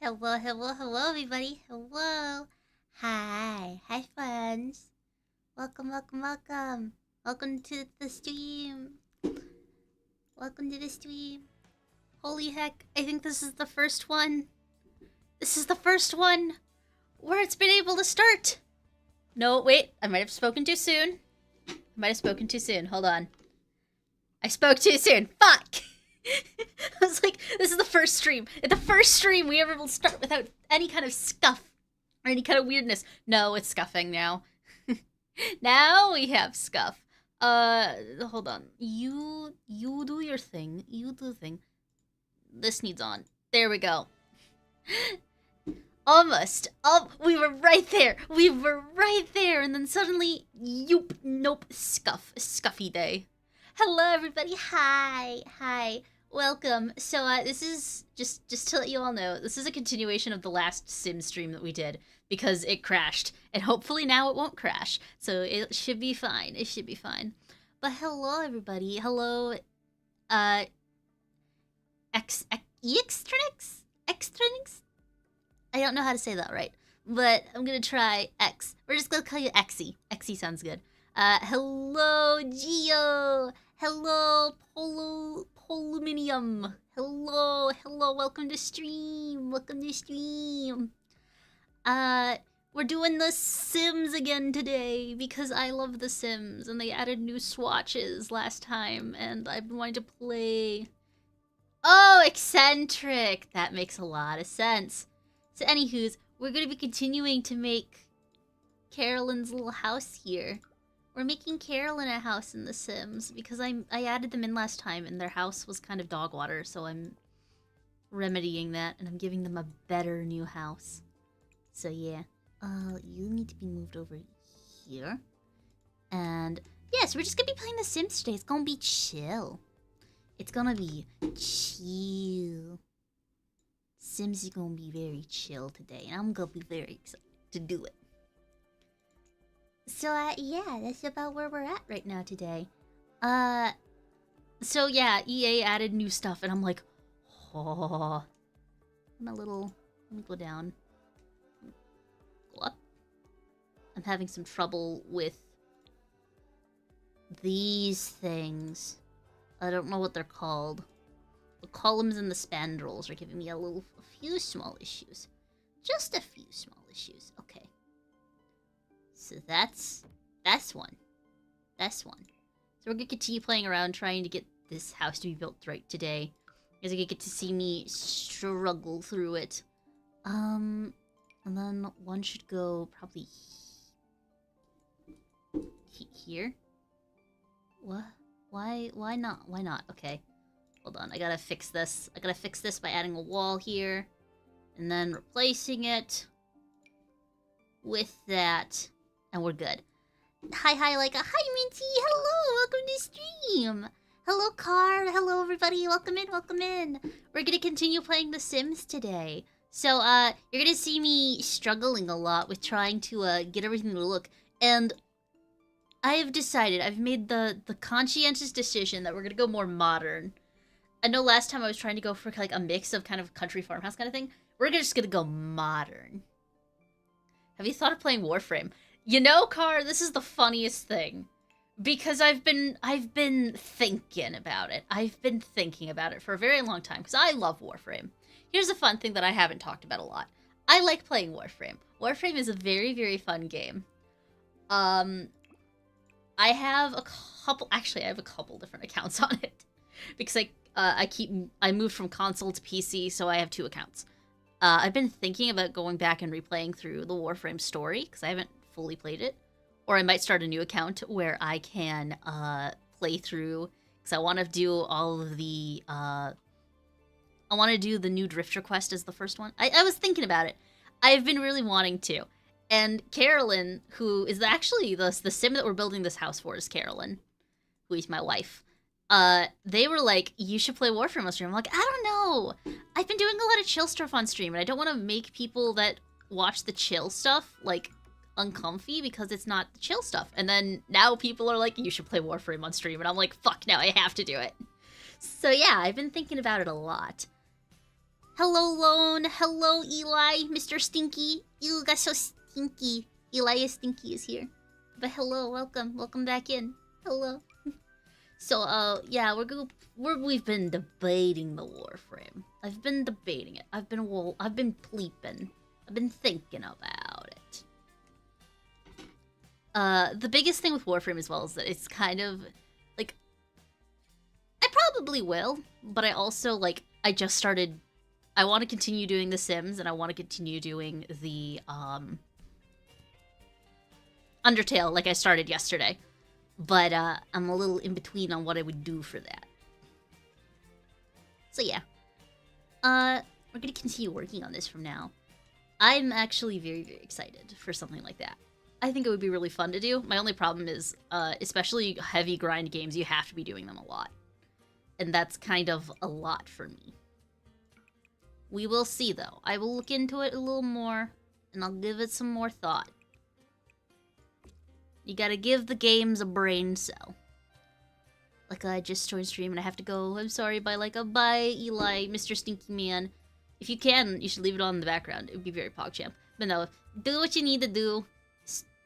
Hello, hello, hello, everybody. Hello. Hi, friends. Welcome, welcome, welcome. Welcome to the stream. Welcome to the stream. Holy heck, I think this is the first one. This is the first one where it's been able to start. No, wait, I might have spoken too soon. Hold on. I spoke too soon. Fuck! I was like, this is the first stream. The first stream we ever will start without any kind of scuff or any kind of weirdness. No, it's scuffing now. Now we have scuff. Hold on. You do your thing. You do the thing. This needs on. There we go. Almost. Oh, we were right there. We were right there. And then suddenly, nope, scuff. Scuffy day. Hello, everybody. Hi. Welcome. So, this is just to let you all know, this is a continuation of the last sim stream that we did because it crashed, and hopefully now it won't crash. So it should be fine. It should be fine. But hello, everybody. Hello, Extranix? I don't know how to say that right, but I'm gonna try X. We're just gonna call you Exy. Exy sounds good. Hello, Geo. Hello, Poluminium. Hello, welcome to stream. We're doing the Sims again today because I love the Sims and they added new swatches last time and I've been wanting to play. Oh, eccentric. That makes a lot of sense. So anywho's, we're gonna be continuing to make Carolyn's little house here. We're making Carolyn a house in The Sims because I added them in last time and their house was kind of dog water, so I'm remedying that and I'm giving them a better new house. So yeah, you need to be moved over here. And yes, we're just gonna be playing The Sims today. It's gonna be chill. It's gonna be chill. Sims is gonna be very chill today, and I'm gonna be very excited to do it. So, yeah, that's about where we're at right now today. So yeah, EA added new stuff, and I'm like, oh. Let me go down. Go up. I'm having some trouble with these things. I don't know what they're called. The columns and the spandrels are giving me a few small issues. Just a few small issues. Okay. So that's one. So we're gonna continue playing around trying to get this house to be built right today. You guys are gonna get to see me struggle through it. And then one should go probably here. What? Why not? Okay. Hold on, I gotta fix this. I gotta fix this by adding a wall here. And then replacing it with that. And we're good. Hi, Laika. Hi, Minty. Hello, welcome to stream. Hello, Car. Hello, everybody. Welcome in. We're gonna continue playing The Sims today. So, you're gonna see me struggling a lot with trying to, get everything to look. And I have decided, I've made the conscientious decision that we're gonna go more modern. I know last time I was trying to go for, like, a mix of kind of country farmhouse kind of thing. We're just gonna go modern. Have you thought of playing Warframe? You know, Car, this is the funniest thing. Because I've been thinking about it. I've been thinking about it for a very long time, because I love Warframe. Here's a fun thing that I haven't talked about a lot. I like playing Warframe. Warframe is a very, very fun game. I have a couple different accounts on it. Because I moved from console to PC, so I have 2 accounts. I've been thinking about going back and replaying through the Warframe story, because I haven't fully played it. Or I might start a new account where I can play through, because I want to do all of the, I want to do the new Drifter quest as the first one. I was thinking about it. I've been really wanting to. And Carolyn, who is actually the sim that we're building this house for is Carolyn, who is my wife. They were like, you should play Warframe on stream. I'm like, I don't know. I've been doing a lot of chill stuff on stream, and I don't want to make people that watch the chill stuff, like, uncomfy because it's not the chill stuff. And then now people are like, you should play Warframe on stream. And I'm like, fuck, now I have to do it. So yeah, I've been thinking about it a lot. Hello, Lone. Hello, Eli. Mr. Stinky. You got so stinky. Eli Stinky is here. But hello, welcome. Welcome back in. Hello. So, yeah, we've been debating the Warframe. I've been debating it. I've been pleeping. I've been thinking about it. The biggest thing with Warframe as well is that it's kind of, like, I probably will, but I also, like, I just started, I want to continue doing The Sims, and I want to continue doing the, Undertale, like I started yesterday. But, I'm a little in between on what I would do for that. So, yeah. We're gonna continue working on this from now. I'm actually very, very excited for something like that. I think it would be really fun to do. My only problem is, especially heavy grind games, you have to be doing them a lot. And that's kind of a lot for me. We will see, though. I will look into it a little more, and I'll give it some more thought. You gotta give the games a brain cell. Like, I just joined stream and I have to go. I'm sorry, bye, Laika. Bye, Eli, Mr. Stinky Man. If you can, you should leave it on in the background. It would be very PogChamp. But no, do what you need to do.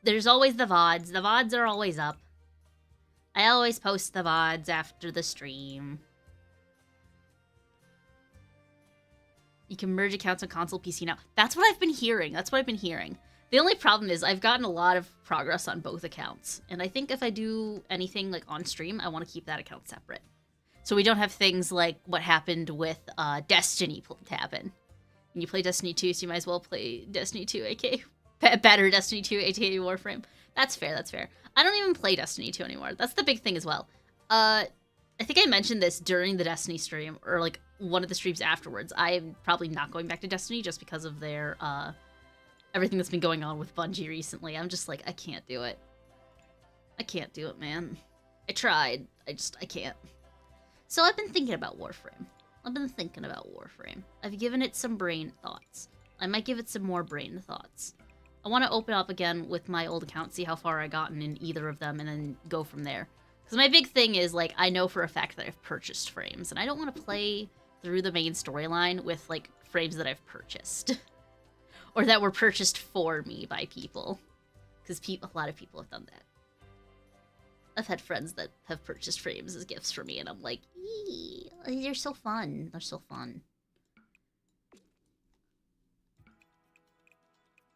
There's always the VODs. The VODs are always up. I always post the VODs after the stream. You can merge accounts on console PC now. That's what I've been hearing. That's what I've been hearing. The only problem is I've gotten a lot of progress on both accounts. And I think if I do anything like on stream, I want to keep that account separate. So we don't have things like what happened with Destiny happen. When you play Destiny 2, so you might as well play Destiny 2, aka better Destiny 2, aka Warframe. That's fair, that's fair. I don't even play Destiny 2 anymore. That's the big thing as well. I think I mentioned this during the Destiny stream, or like one of the streams afterwards. I am probably not going back to Destiny just because of their everything that's been going on with Bungie recently. I'm just like, I can't do it. I can't do it, man. I tried. I can't. So I've been thinking about Warframe. I've given it some brain thoughts. I might give it some more brain thoughts. I want to open up again with my old account, see how far I've gotten in either of them, and then go from there. Because my big thing is, like, I know for a fact that I've purchased frames, and I don't want to play through the main storyline with, like, frames that I've purchased. Or that were purchased for me by people. Because a lot of people have done that. I've had friends that have purchased frames as gifts for me, and I'm like, eee, they're so fun. They're so fun.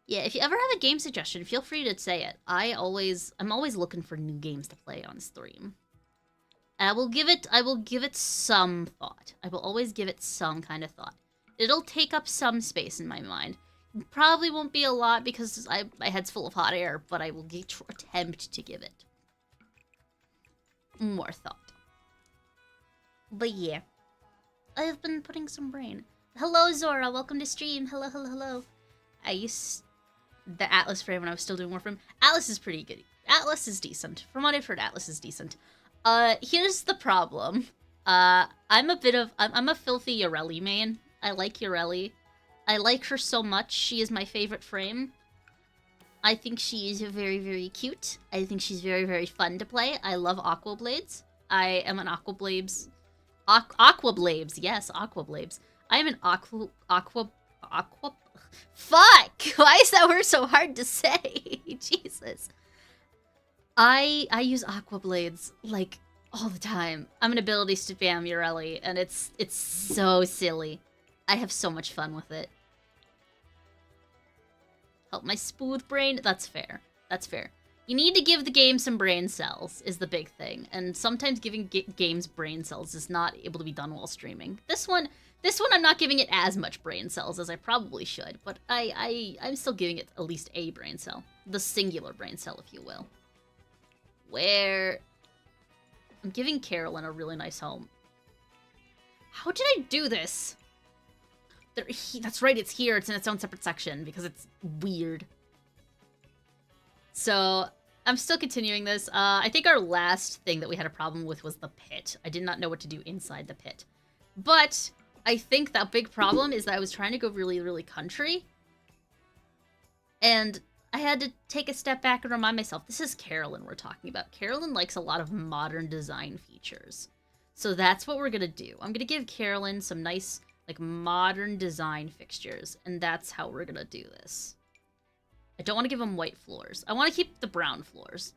Yeah, if you ever have a game suggestion, feel free to say it. I'm always looking for new games to play on stream. And I will give it some thought. I will always give it some kind of thought. It'll take up some space in my mind. Probably won't be a lot because my head's full of hot air, but I will attempt to give it more thought. But yeah, I have been putting some brain. Hello, Zora. Welcome to stream. Hello, hello, hello. I used the Atlas frame when I was still doing Warframe. Atlas is pretty good. Atlas is decent. From what I've heard, Atlas is decent. Here's the problem. I'm a filthy Yoreli main. I like Yoreli. I like her so much. She is my favorite frame. I think she is very, very cute. I think she's very, very fun to play. I love Aqua Blades. I am an Aqua Blades. Aqua Blades. Yes, Aqua Blades. I am an Aqua. Fuck! Why is that word so hard to say? Jesus. I use Aqua Blades, like, all the time. I'm an ability spam Yoreli, and it's so silly. I have so much fun with it. Help my smooth brain? That's fair. That's fair. You need to give the game some brain cells, is the big thing. And sometimes giving games brain cells is not able to be done while streaming. This one I'm not giving it as much brain cells as I probably should, but I'm still giving it at least a brain cell. The singular brain cell, if you will. Where... I'm giving Carolyn a really nice home. How did I do this? That's right, it's here. It's in its own separate section because it's weird. So, I'm still continuing this. I think our last thing that we had a problem with was the pit. I did not know what to do inside the pit. But I think that big problem is that I was trying to go really, really country. And I had to take a step back and remind myself, this is Carolyn we're talking about. Carolyn likes a lot of modern design features. So that's what we're going to do. I'm going to give Carolyn some nice Like, modern design fixtures. And that's how we're gonna do this. I don't want to give them white floors. I want to keep the brown floors.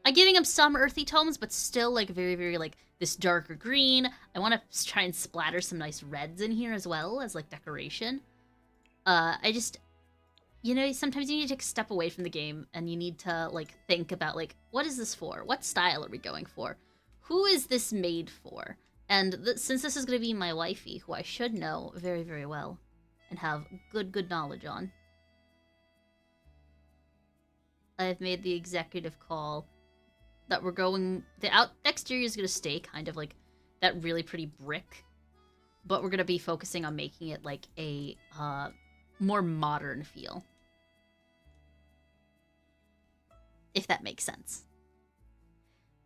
I'm giving them some earthy tones, but still, like, very, very, like, this darker green. I want to try and splatter some nice reds in here as well as, like, decoration. I just... You know, sometimes you need to take a step away from the game, and you need to, like, think about, like, what is this for? What style are we going for? Who is this made for? And since this is going to be my wifey, who I should know very, very well, and have good knowledge on, I have made the executive call that we're going... The exterior is going to stay kind of like that really pretty brick, but we're going to be focusing on making it like a more modern feel. If that makes sense.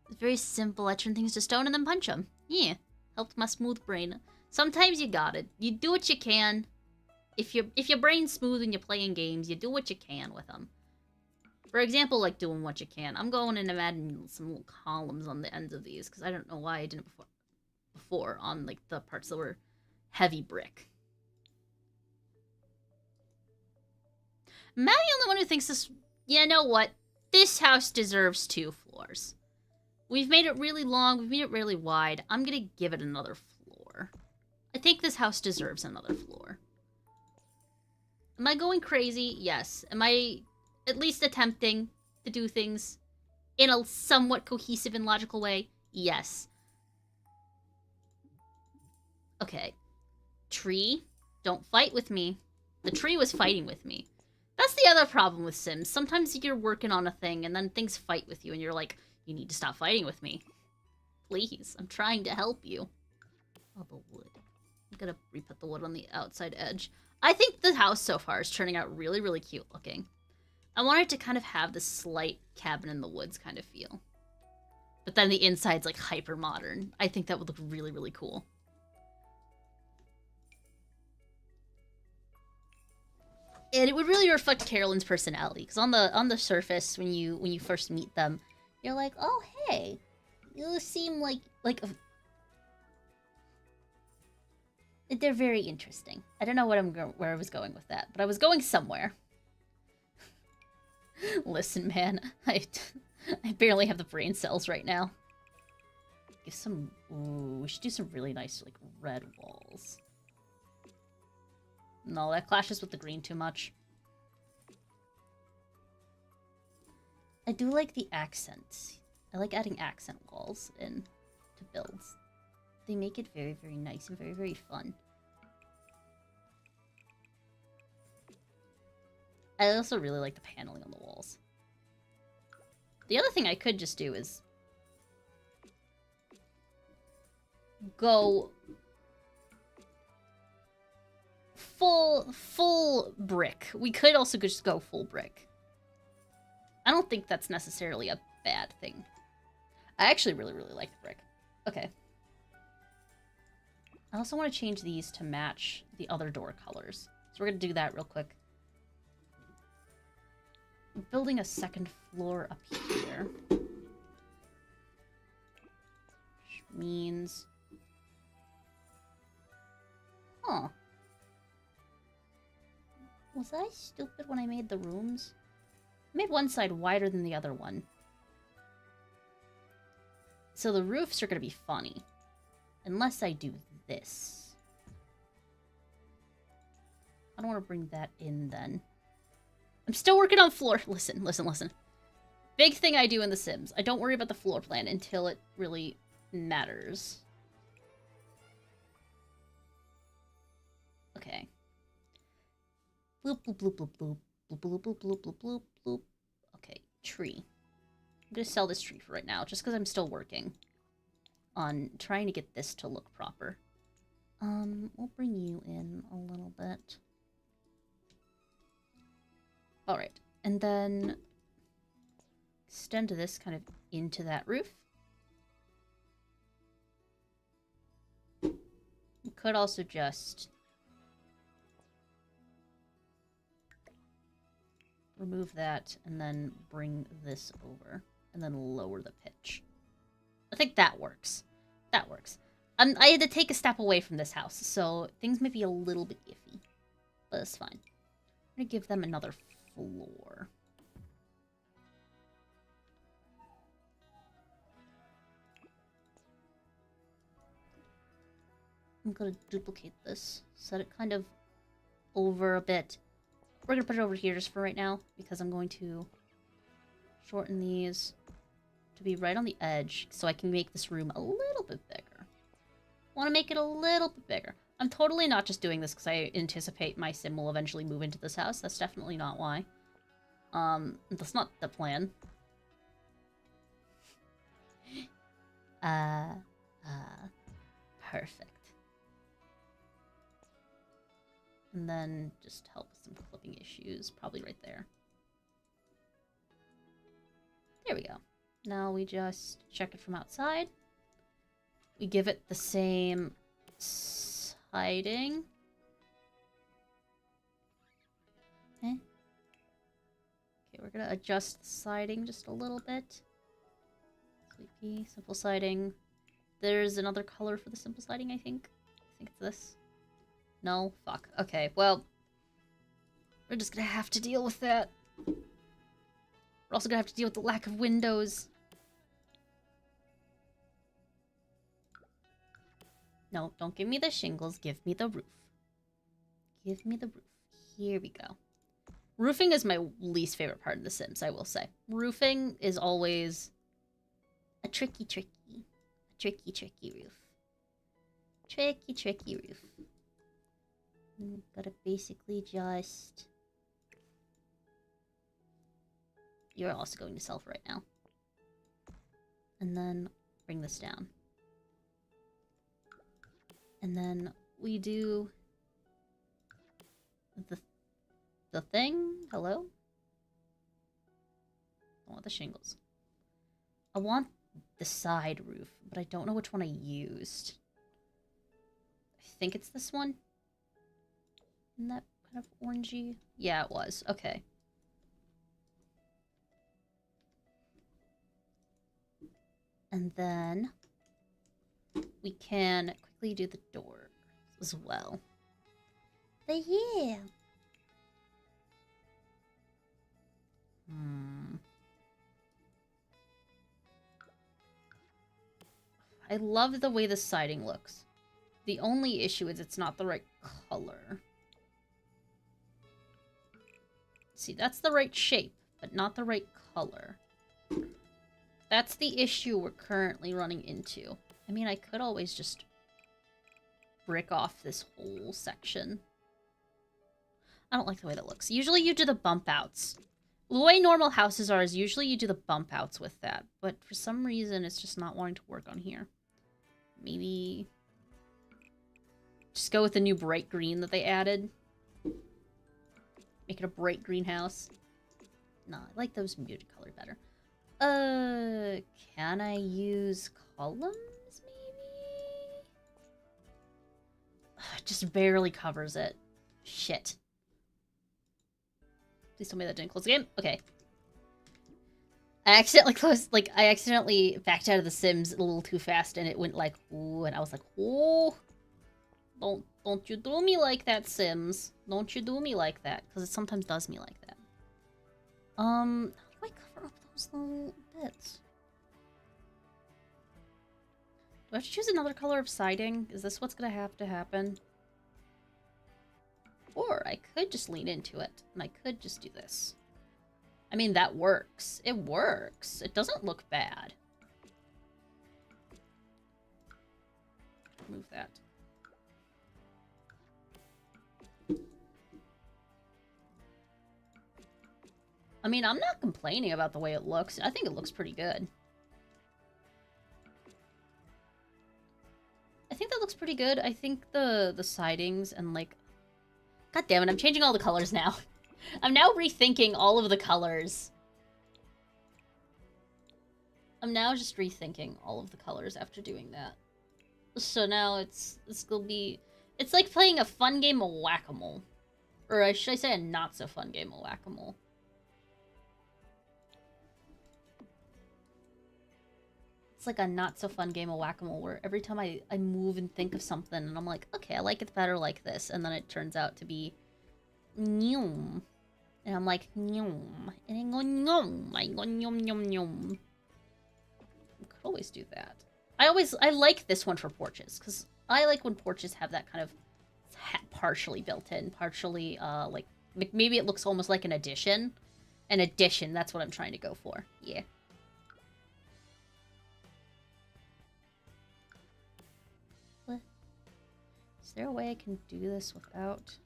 It's very simple. I turn things to stone and then punch them. Yeah. Helped my smooth brain. Sometimes you got it. You do what you can. If your brain's smooth and you're playing games, you do what you can with them. For example, like doing what you can. I'm going in and adding some little columns on the ends of these, because I don't know why I didn't before on like the parts that were heavy brick. Am I the only one who thinks this... You know what? This house deserves 2 floors. We've made it really long. We've made it really wide. I'm going to give it another floor. I think this house deserves another floor. Am I going crazy? Yes. Am I at least attempting to do things in a somewhat cohesive and logical way? Yes. Okay. Tree, don't fight with me. The tree was fighting with me. That's the other problem with Sims. Sometimes you're working on a thing and then things fight with you and you're like, you need to stop fighting with me. Please, I'm trying to help you. Oh, the wood. I'm gonna re-put the wood on the outside edge. I think the house so far is turning out really, really cute looking. I want it to kind of have this slight cabin in the woods kind of feel. But then the inside's like hyper modern. I think that would look really, really cool. And it would really reflect Carolyn's personality, because on the surface, when you first meet them, you're like, oh hey, you seem like they're very interesting. I don't know where I was going with that, but I was going somewhere. Listen, man, I barely have the brain cells right now. Give some... Ooh, we should do some really nice like red walls. No, that clashes with the green too much. I do like the accents. I like adding accent walls in to builds. They make it very, very nice and very, very fun. I also really like the paneling on the walls. The other thing I could just do is go full brick. We could also just go full brick. I don't think that's necessarily a bad thing. I actually really, really like the brick. Okay. I also want to change these to match the other door colors. So we're going to do that real quick. I'm building a second floor up here. Which means... Huh. Was I stupid when I made the rooms? I made one side wider than the other one. So the roofs are going to be funny. Unless I do this. I don't want to bring that in then. I'm still working on floor. Listen. Big thing I do in The Sims. I don't worry about the floor plan until it really matters. Okay. Bloop, bloop, bloop, bloop, bloop. Bloop, bloop, bloop, bloop, bloop, bloop, bloop. Okay, tree. I'm gonna sell this tree for right now, just because I'm still working on trying to get this to look proper. We'll bring you in a little bit. Alright, and then extend this kind of into that roof. You could also just remove that and then bring this over and then lower the pitch. I think that works. That works. I had to take a step away from this house, so things may be a little bit iffy. But it's fine. I'm gonna give them another floor. I'm gonna duplicate this, set it kind of over a bit. We're gonna put it over here just for right now, because I'm going to shorten these to be right on the edge, so I can make this room a little bit bigger. Want to make it a little bit bigger. I'm totally not just doing this because I anticipate my sim will eventually move into this house. That's definitely not why. That's not the plan. Perfect. And then just help with some clipping issues, probably right there. There we go. Now we just check it from outside. We give it the same siding. Okay. Okay, we're gonna adjust the siding just a little bit. Sweet pea, simple siding. There's another color for the simple siding, I think. I think it's this. No? Fuck. Okay, well, we're just gonna have to deal with that. We're also gonna have to deal with the lack of windows. No, don't give me the shingles. Give me the roof. Give me the roof. Here we go. Roofing is my least favorite part of The Sims, I will say. Roofing is always a tricky roof. Tricky roof. Gotta basically just... You're also going to self right now. And then bring this down. And then we do... The thing? Hello? I want the shingles. I want the side roof, but I don't know which one I used. I think it's this one. Isn't that kind of orangey? Yeah, it was. Okay. And then we can quickly do the door as well. But yeah. I love the way the siding looks. The only issue is it's not the right color. See, that's the right shape, but not the right color. That's the issue we're currently running into. I mean, I could always just brick off this whole section. I don't like the way that looks. Usually you do the bump outs. The way normal houses are is usually you do the bump outs with that. But for some reason, it's just not wanting to work on here. Maybe just go with the new bright green that they added. Make it a bright green house. Nah, I like those muted color better. Can I use columns, maybe? It just barely covers it. Shit. Please tell me that didn't close the game. Okay. I accidentally backed out of The Sims a little too fast, and it went like, ooh, and I was like, ooh. Don't you do me like that, Sims. Don't you do me like that, because it sometimes does me like that. How do I cover up those little bits? Do I have to choose another color of siding? Is this what's gonna have to happen? Or I could just lean into it, and I could just do this. I mean, that works. It works. It doesn't look bad. Move that. I mean, I'm not complaining about the way it looks. I think it looks pretty good. I think that looks pretty good. I think the sidings and, like... God damn it, I'm changing all the colors now. I'm now rethinking all of the colors. I'm now just rethinking all of the colors after doing that. So now it's gonna be... It's like playing a fun game of whack-a-mole. Or should I say a not-so-fun game of whack-a-mole. It's like a not-so-fun game of whack-a-mole where every time I move and think of something, and I'm like, okay, I like it better like this, and then it turns out to be... Nyum. And I'm like, nyum. And I go, nyum. I go, nyum, nyum, nyum. I could always do that. I like this one for porches, because I like when porches have that kind of partially built in, partially, like, maybe it looks almost like an addition. An addition, that's what I'm trying to go for. Yeah. What? Is there a way I can do this without...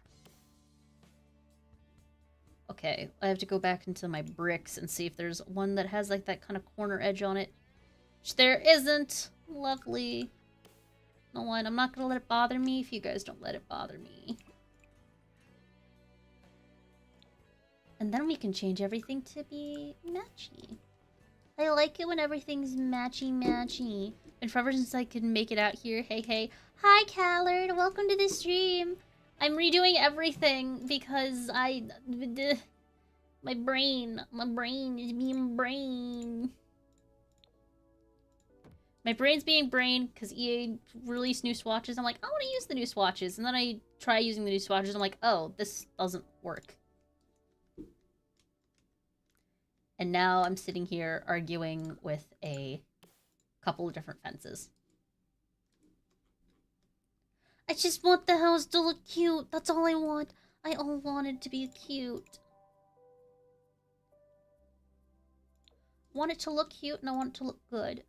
Okay, I have to go back into my bricks and see if there's one that has, like, that kind of corner edge on it. Which there isn't. Lovely. No one. I'm not gonna let it bother me if you guys don't let it bother me. And then we can change everything to be matchy. I like it when everything's matchy-matchy. And forever since I can make it out here. Hey, hey. Hi, Callard. Welcome to the stream. I'm redoing everything because my brain is being brain. My brain's being brain because EA released new swatches. I'm like, I want to use the new swatches. And then I try using the new swatches. I'm like, oh, this doesn't work. And now I'm sitting here arguing with a couple of different fences. I just want the house to look cute. That's all I want. I all want it to be cute. I want it to look cute and I want it to look good.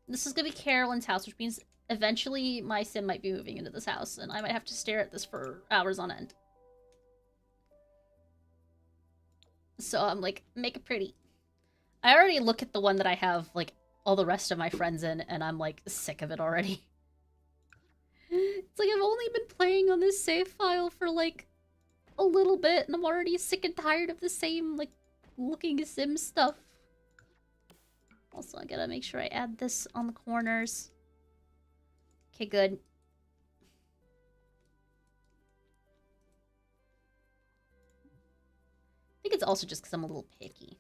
This is gonna be Carolyn's house, which means eventually my sim might be moving into this house, and I might have to stare at this for hours on end. So I'm like, make it pretty. I already look at the one that I have, like, all the rest of my friends in, and I'm, like, sick of it already. It's like I've only been playing on this save file for, like, a little bit, and I'm already sick and tired of the same, like, looking sim stuff. Also, I gotta make sure I add this on the corners. Okay, good. I think it's also just because I'm a little picky.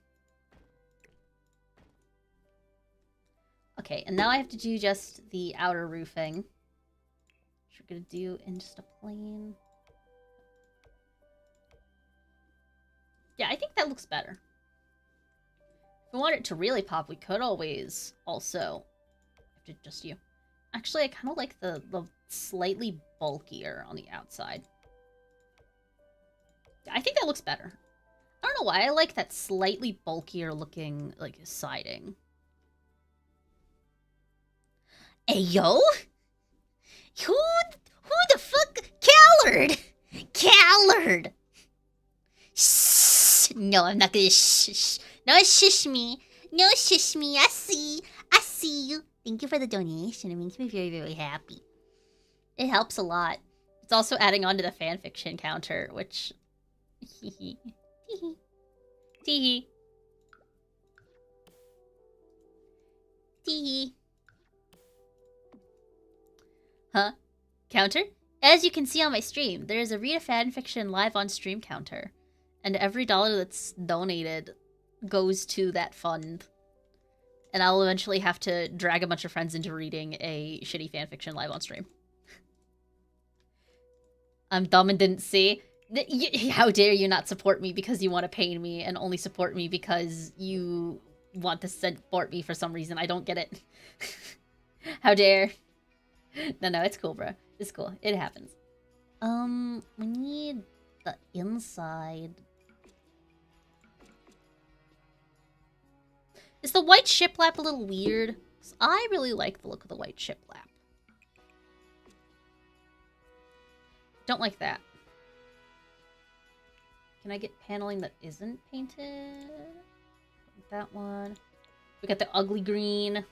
Okay, and now I have to do just the outer roofing. Which we're gonna do in just a plain... Yeah, I think that looks better. If we want it to really pop, we could always also... have to just you. Actually, I kind of like the slightly bulkier on the outside. Yeah, I think that looks better. I don't know why, I like that slightly bulkier looking, like, siding. Hey, yo? Who the fuck? Callard! Callard! Shh! No, I'm not gonna shh. No, shush me. No, shush me. I see you. Thank you for the donation. It makes me very, very happy. It helps a lot. It's also adding on to the fanfiction counter, which... Teehee. Teehee. Teehee. Teehee. Huh? Counter? As you can see on my stream, there is a Read a Fanfiction live on stream counter. And every dollar that's donated goes to that fund. And I'll eventually have to drag a bunch of friends into reading a shitty fanfiction live on stream. I'm dumb and didn't see. How dare you not support me because you want to pay me and only support me because you want to support me for some reason. I don't get it. How dare. No, it's cool, bro. It's cool. It happens. We need the inside. Is the white shiplap a little weird? 'Cause I really like the look of the white shiplap. Don't like that. Can I get paneling that isn't painted? That one. We got the ugly green,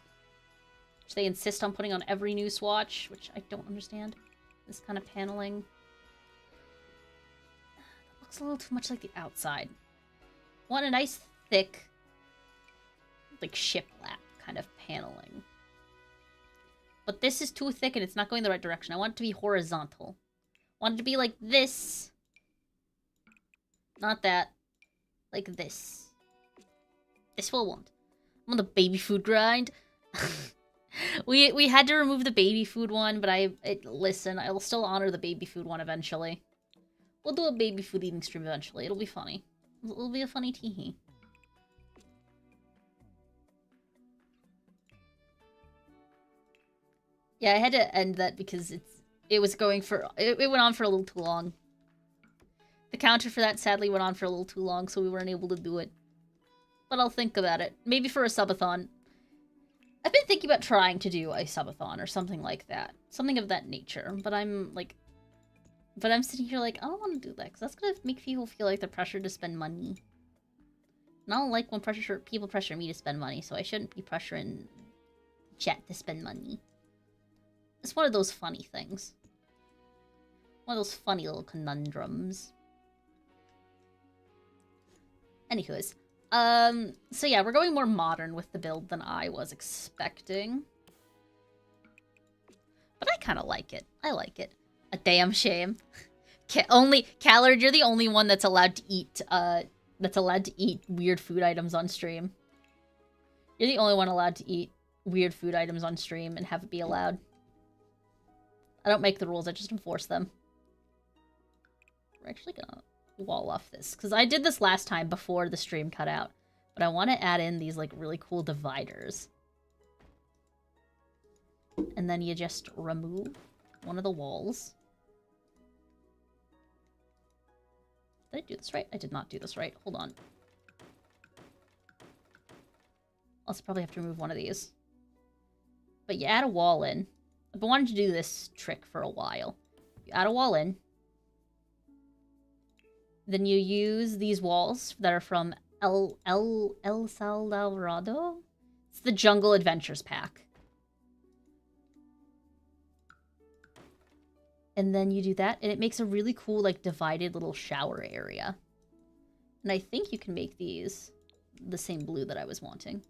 which they insist on putting on every new swatch, which I don't understand. This kind of paneling. That looks a little too much like the outside. Want a nice, thick, like, shiplap kind of paneling. But this is too thick and it's not going the right direction. I want it to be horizontal. I want it to be like this. Not that. Like this. This will want. I'm on the baby food grind. we had to remove the baby food one, but listen, I'll still honor the baby food one eventually. We'll do a baby food eating stream eventually. It'll be funny. It'll be a funny teehee. Yeah, I had to end that because it was going for... It went on for a little too long. The counter for that sadly went on for a little too long, so we weren't able to do it. But I'll think about it. Maybe for a subathon. I've been thinking about trying to do a subathon or something like that. Something of that nature. But I'm, like... But I'm sitting here like, I don't want to do that, because that's going to make people feel like they're pressured to spend money. And I don't like when people pressure me to spend money, so I shouldn't be pressuring chat to spend money. It's one of those funny things. One of those funny little conundrums. Anywho's. So yeah, we're going more modern with the build than I was expecting. But I kind of like it. I like it. A damn shame. Callard, you're the only one that's allowed to eat, weird food items on stream. You're the only one allowed to eat weird food items on stream and have it be allowed. I don't make the rules, I just enforce them. We're actually gonna wall off this, because I did this last time before the stream cut out. But I want to add in these, like, really cool dividers. And then you just remove one of the walls. Did I do this right? I did not do this right. Hold on. I'll also probably have to remove one of these. But you add a wall in. I've been wanting to do this trick for a while. You add a wall in. Then you use these walls that are from El Salvador? It's the Jungle Adventures pack. And then you do that, and it makes a really cool, like, divided little shower area. And I think you can make these the same blue that I was wanting.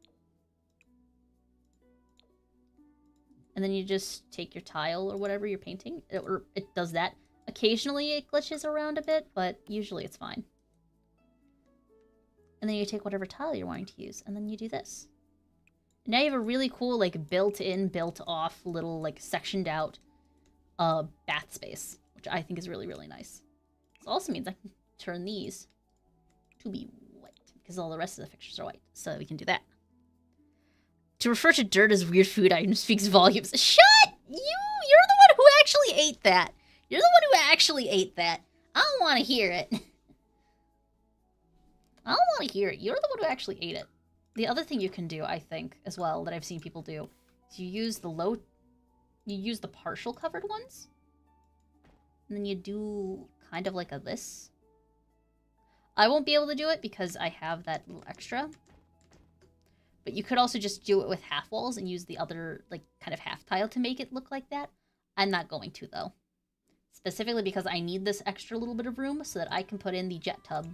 And then you just take your tile or whatever you're painting, or it does that. Occasionally it glitches around a bit, but usually it's fine. And then you take whatever tile you're wanting to use, and then you do this. And now you have a really cool, like, built-in, built-off, little, like, sectioned out bath space, which I think is really, really nice. This also means I can turn these to be white, because all the rest of the fixtures are white, so we can do that. To refer to dirt as weird food item speaks volumes. Shut! You're the one who actually ate that! You're the one who actually ate that. I don't want to hear it. I don't want to hear it. You're the one who actually ate it. The other thing you can do, I think, as well, that I've seen people do, is you use the partial covered ones. And then you do kind of like a this. I won't be able to do it because I have that little extra. But you could also just do it with half walls and use the other, like, kind of half tile to make it look like that. I'm not going to, though. Specifically because I need this extra little bit of room so that I can put in the jet tub.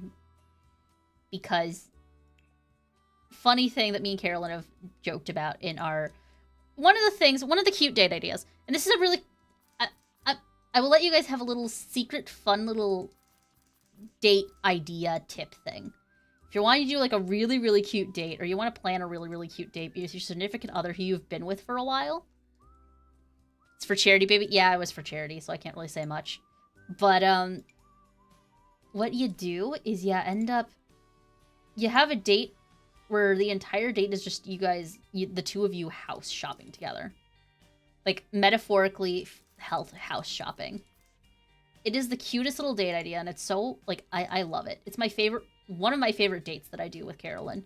Because, funny thing that me and Carolyn have joked about in our... One of the cute date ideas, and this is a really... I will let you guys have a little secret, fun little date idea tip thing. If you're wanting to do, like, a really, really cute date, or you want to plan a really, really cute date because your significant other who you've been with for a while... It's for charity, baby? Yeah, it was for charity, so I can't really say much. But, what you do is you end up... You have a date where the entire date is just you guys, the two of you house shopping together. Like, metaphorically, house shopping. It is the cutest little date idea, and it's so, like, I love it. It's my favorite, one of my favorite dates that I do with Carolyn.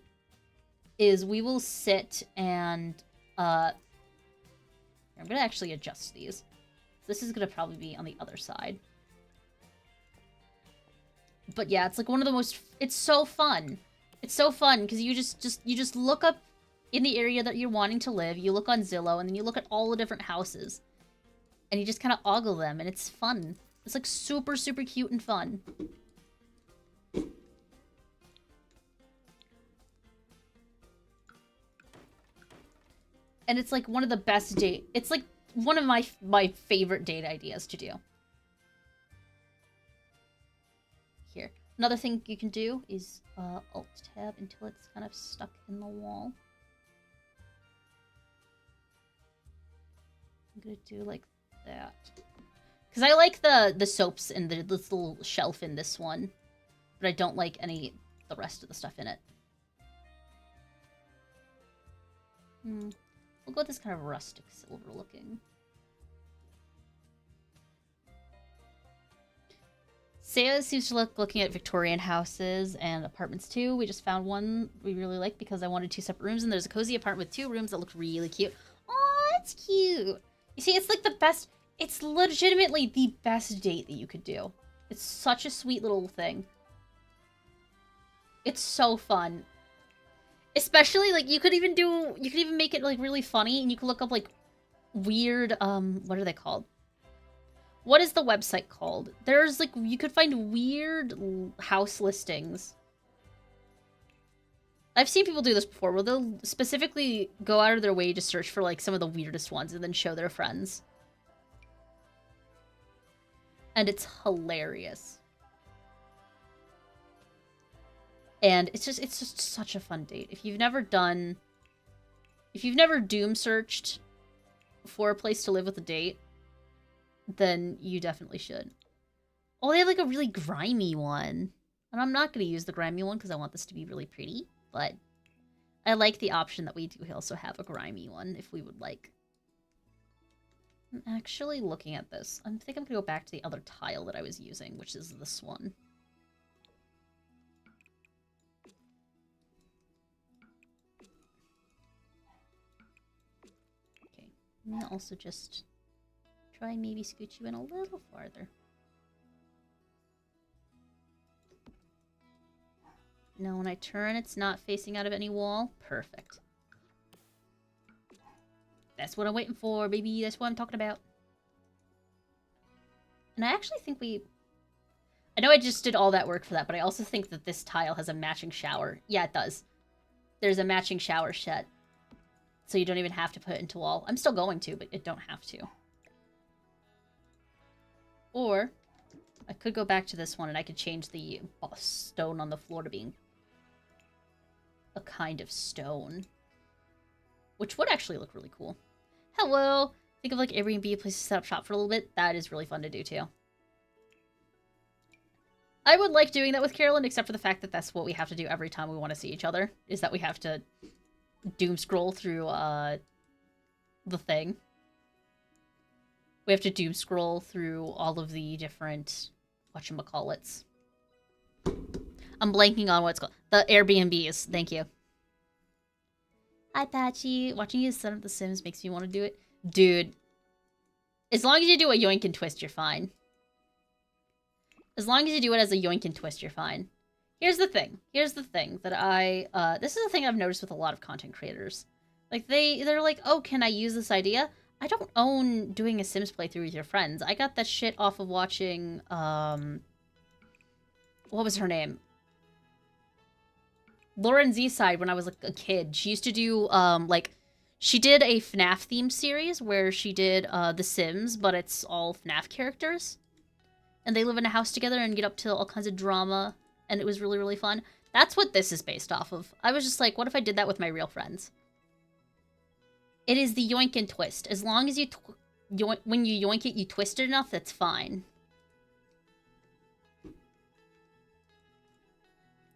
Is we will sit and, I'm gonna actually adjust these. This is gonna probably be on the other side. But yeah, it's like one of the most, it's so fun. It's so fun, because you just look up in the area that you're wanting to live, you look on Zillow, and then you look at all the different houses. And you just kind of ogle them, and it's fun. It's like super, super cute and fun. And it's like one of the best date, it's like one of my favorite date ideas to do. Here. Another thing you can do is Alt-tab until it's kind of stuck in the wall. I'm gonna do like that. Because I like the soaps and this little shelf in this one. But I don't like the rest of the stuff in it. We'll go with this kind of rustic silver looking. Saya seems to looking at Victorian houses and apartments too. We just found one we really like because I wanted 2 separate rooms, and there's a cozy apartment with 2 rooms that looked really cute. Oh, it's cute. You see, it's like the best. It's legitimately the best date that you could do. It's such a sweet little thing. It's so fun. Especially, like, you could even make it, like, really funny, and you could look up, like, weird, what are they called? What is the website called? There's, like, you could find weird house listings. I've seen people do this before, where they'll specifically go out of their way to search for, like, some of the weirdest ones, and then show their friends. And it's hilarious. And it's just such a fun date. If you've never doom searched for a place to live with a date, then you definitely should. Oh, they have like a really grimy one. And I'm not going to use the grimy one because I want this to be really pretty. But I like the option that we do also have a grimy one if we would like. I'm actually looking at this. I think I'm going to go back to the other tile that I was using, which is this one. I'm gonna also just try and maybe scoot you in a little farther. Now when I turn, it's not facing out of any wall. Perfect. That's what I'm waiting for, baby. That's what I'm talking about. And I actually think I know I just did all that work for that, but I also think that this tile has a matching shower. Yeah, it does. There's a matching shower set. So you don't even have to put it into wall. I'm still going to, but it don't have to. Or, I could go back to this one and I could change the stone on the floor to being a kind of stone. Which would actually look really cool. Hello! Think of like Airbnb, a place to set up shop for a little bit. That is really fun to do too. I would like doing that with Carolyn, except for the fact that that's what we have to do every time we want to see each other. Is that we have to doom scroll through the thing. We have to doom scroll through all of the different whatchamacallits. I'm blanking on what it's called. The Airbnbs. Thank you. Hi, Patchy. Watching you set up The Sims makes me want to do it. Dude. As long as you do a yoink and twist, you're fine. As long as you do it as a yoink and twist, you're fine. Here's the thing. Here's the thing that this is a thing I've noticed with a lot of content creators. Like, they're like, oh, can I use this idea? I don't own doing a Sims playthrough with your friends. I got that shit off of watching, what was her name? Lauren Z-Side when I was, like, a kid. She used to do, she did a FNAF-themed series where she did, The Sims, but it's all FNAF characters. And they live in a house together and get up to all kinds of drama. And it was really, really fun. That's what this is based off of. I was just like, what if I did that with my real friends? It is the yoink and twist. As long as you, when you yoink it, you twist it enough, that's fine.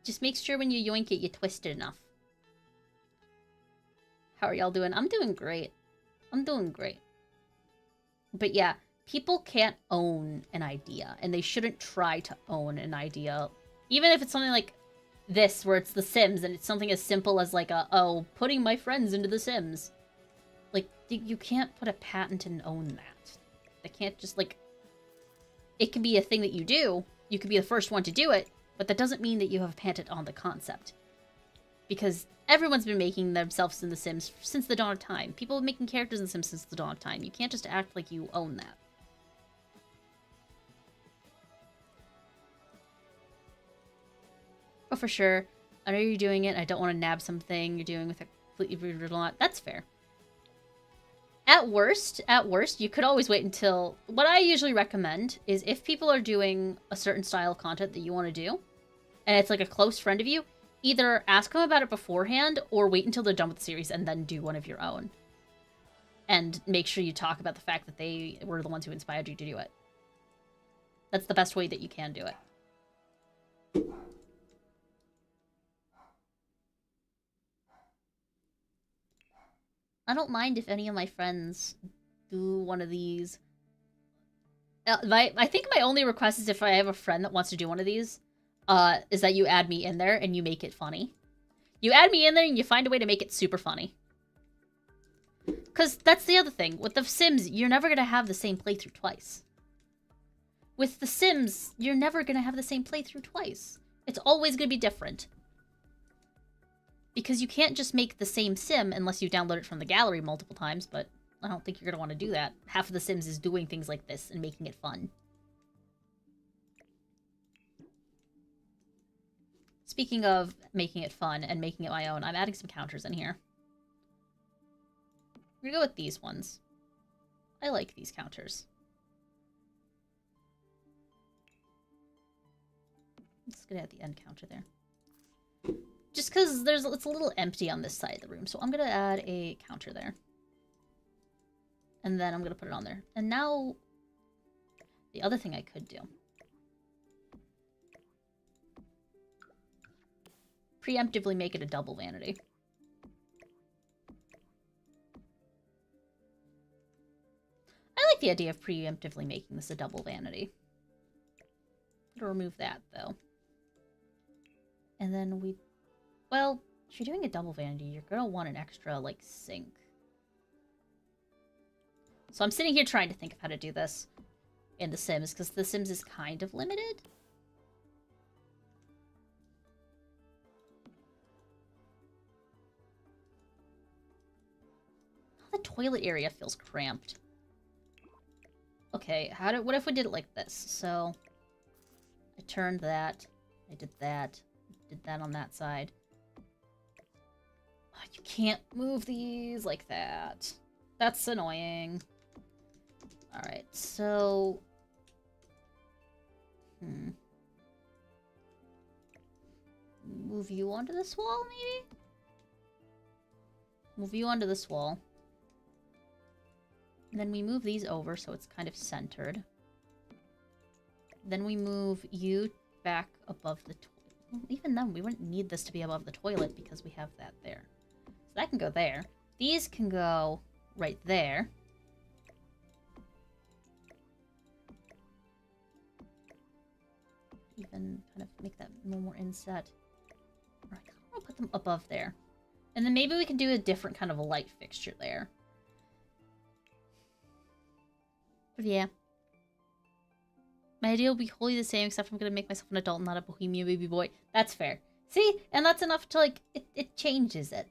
Just make sure when you yoink it, you twist it enough. How are y'all doing? I'm doing great. I'm doing great. But yeah, people can't own an idea. And they shouldn't try to own an idea. Even if it's something like this, where it's The Sims, and it's something as simple as like putting my friends into The Sims. Like, you can't put a patent and own that. They can't just, like... It can be a thing that you do. You could be the first one to do it, but that doesn't mean that you have a patent on the concept. Because everyone's been making themselves in The Sims since the dawn of time. People have been making characters in The Sims since the dawn of time. You can't just act like you own that. Oh, for sure. I know you're doing it. I don't want to nab something you're doing with a completely brutal lot. That's fair. At worst, you could always wait until... What I usually recommend is if people are doing a certain style of content that you want to do, and it's like a close friend of you, either ask them about it beforehand or wait until they're done with the series and then do one of your own. and make sure you talk about the fact that they were the ones who inspired you to do it. That's the best way that you can do it. I don't mind if any of my friends do one of these. I think my only request is if I have a friend that wants to do one of these, is that you add me in there and you make it funny. You add me in there and you find a way to make it super funny. Because that's the other thing. With The Sims, you're never going to have the same playthrough twice. With The Sims, you're never going to have the same playthrough twice. It's always going to be different. Because you can't just make the same sim unless you download it from the gallery multiple times, but I don't think you're going to want to do that. Half of The Sims is doing things like this and making it fun. Speaking of making it fun and making it my own, I'm adding some counters in here. We're gonna go with these ones. I like these counters. I'm just gonna add the end counter there. Just because it's a little empty on this side of the room, so I'm gonna add a counter there. And then I'm gonna put it on there. And now, the other thing I could do. Preemptively make it a double vanity. I like the idea of preemptively making this a double vanity. I'm gonna remove that, though. And then well, if you're doing a double vanity, you're gonna want an extra, like, sink. So I'm sitting here trying to think of how to do this in The Sims, because The Sims is kind of limited. The toilet area feels cramped. Okay, what if we did it like this? So, I turned that, I did that on that side. Oh, you can't move these like that. That's annoying. Alright, so... Move you onto this wall, maybe? Move you onto this wall. And then we move these over so it's kind of centered. Then we move you back above the toilet. Well, even then, we wouldn't need this to be above the toilet because we have that there. So that can go there. These can go right there. Even kind of make that a little more inset. Or I kind of want to put them above there. And then maybe we can do a different kind of a light fixture there. But yeah. My idea will be wholly the same, except I'm going to make myself an adult and not a bohemian baby boy. That's fair. See? And that's enough to, like, it changes it.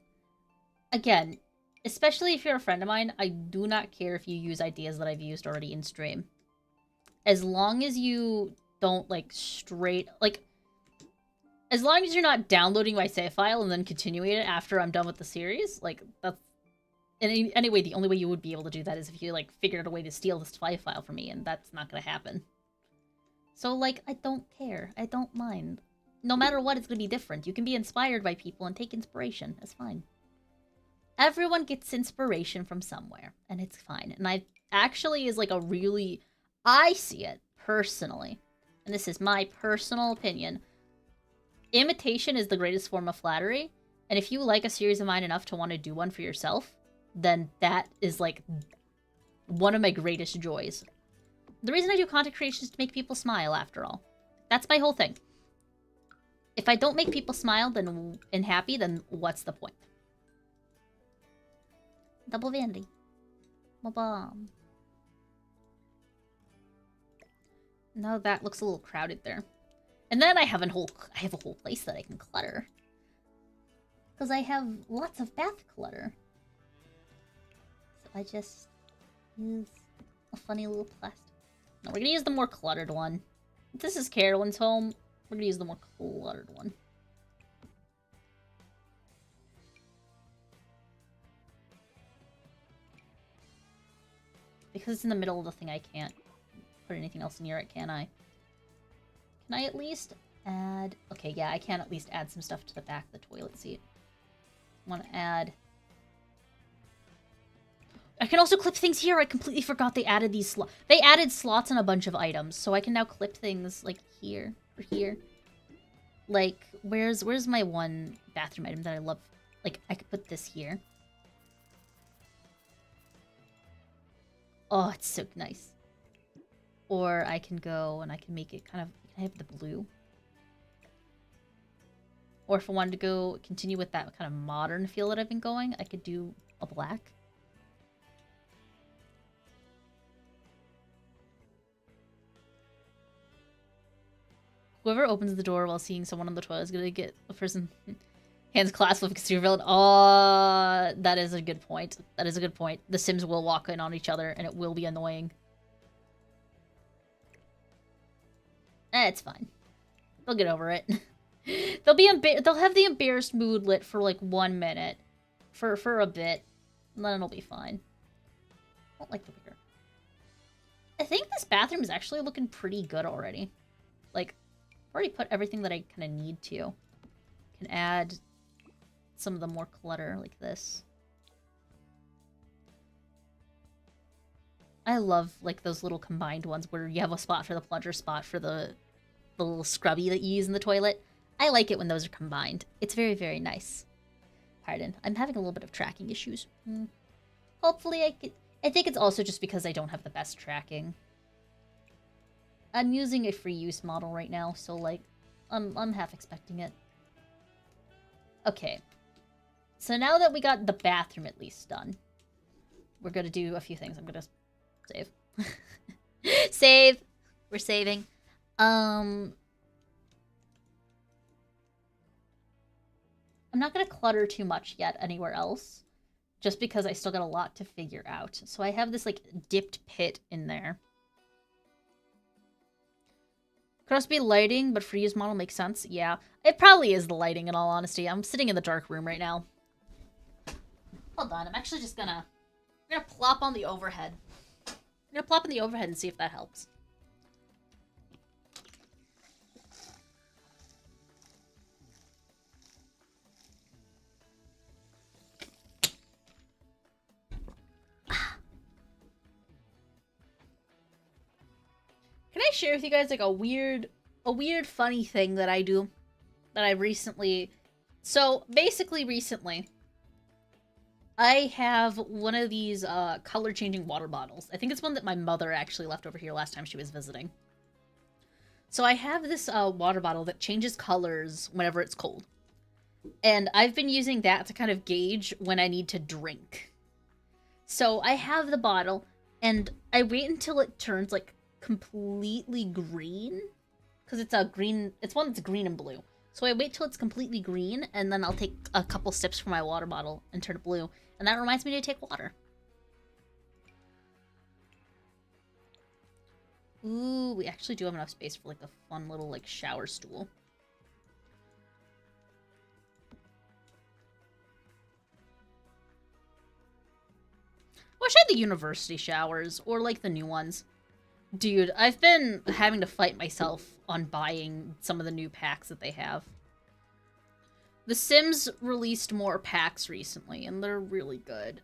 Again, especially if you're a friend of mine, I do not care if you use ideas that I've used already in stream. As long as you don't, like, as long as you're not downloading my save file and then continuing it after I'm done with the series, like, that's... Anyway, the only way you would be able to do that is if you, like, figured out a way to steal this save file from me, and that's not gonna happen. So, like, I don't care. I don't mind. No matter what, it's gonna be different. You can be inspired by people and take inspiration. That's fine. Everyone gets inspiration from somewhere, and it's fine. And I actually is, like, a really... I see it, personally. And this is my personal opinion. Imitation is the greatest form of flattery. And if you like a series of mine enough to want to do one for yourself, then that is, like, one of my greatest joys. The reason I do content creation is to make people smile, after all. That's my whole thing. If I don't make people smile and happy, then what's the point? Double vanity. Bomb. No, that looks a little crowded there. And then I have a whole place that I can clutter. Because I have lots of bath clutter. So I just use a funny little plastic. No, we're gonna use the more cluttered one. If this is Carolyn's home, we're gonna use the more cluttered one. Because it's in the middle of the thing, I can't put anything else near it, can I? Can I at least add... Okay, yeah, I can at least add some stuff to the back of the toilet seat. I want to add... I can also clip things here. I completely forgot they added these slots. They added slots on a bunch of items, so I can now clip things, like, here or here. Like, where's my one bathroom item that I love? Like, I could put this here. Oh, it's so nice. Or I can go and I can make it kind of... Can I have the blue? Or if I wanted to go continue with that kind of modern feel that I've been going, I could do a black. Whoever opens the door while seeing someone on the toilet is gonna get a person hands clasped with exterior villain. Oh, that is a good point. That is a good point. The Sims will walk in on each other and it will be annoying. It's fine. They'll get over it. They'll have the embarrassed mood lit for like 1 minute. For a bit. And then it'll be fine. I don't like the bigger. I think this bathroom is actually looking pretty good already. Like, I've already put everything that I kind of need to. Can add some of the more clutter like this. I love like those little combined ones where you have a spot for the plunger, spot for the little scrubby that you use in the toilet. I like it when those are combined. It's very, very nice. Pardon. I'm having a little bit of tracking issues. Hopefully I think it's also just because I don't have the best tracking. I'm using a free use model right now, so like I'm half expecting it. Okay. So now that we got the bathroom at least done, we're gonna do a few things. I'm gonna save. Save! We're saving. I'm not gonna clutter too much yet anywhere else, just because I still got a lot to figure out. So I have this, like, dipped pit in there. Could also be lighting, but free use model makes sense. Yeah, it probably is the lighting, in all honesty. I'm sitting in the dark room right now. Hold on, I'm actually just gonna... I'm gonna plop on the overhead. I'm gonna plop on the overhead and see if that helps. Can I share with you guys like a weird funny thing that I do that I recently... So basically recently, I have one of these color changing water bottles. I think it's one that my mother actually left over here last time she was visiting. So I have this water bottle that changes colors whenever it's cold. And I've been using that to kind of gauge when I need to drink. So I have the bottle and I wait until it turns like completely green, because it's one that's green and blue. So I wait till it's completely green, and then I'll take a couple sips from my water bottle and turn it blue, and that reminds me to take water. Ooh, we actually do have enough space for like a fun little like shower stool. Wish I had the university showers, or like the new ones. Dude, I've been having to fight myself on buying some of the new packs that they have. The Sims released more packs recently, and they're really good.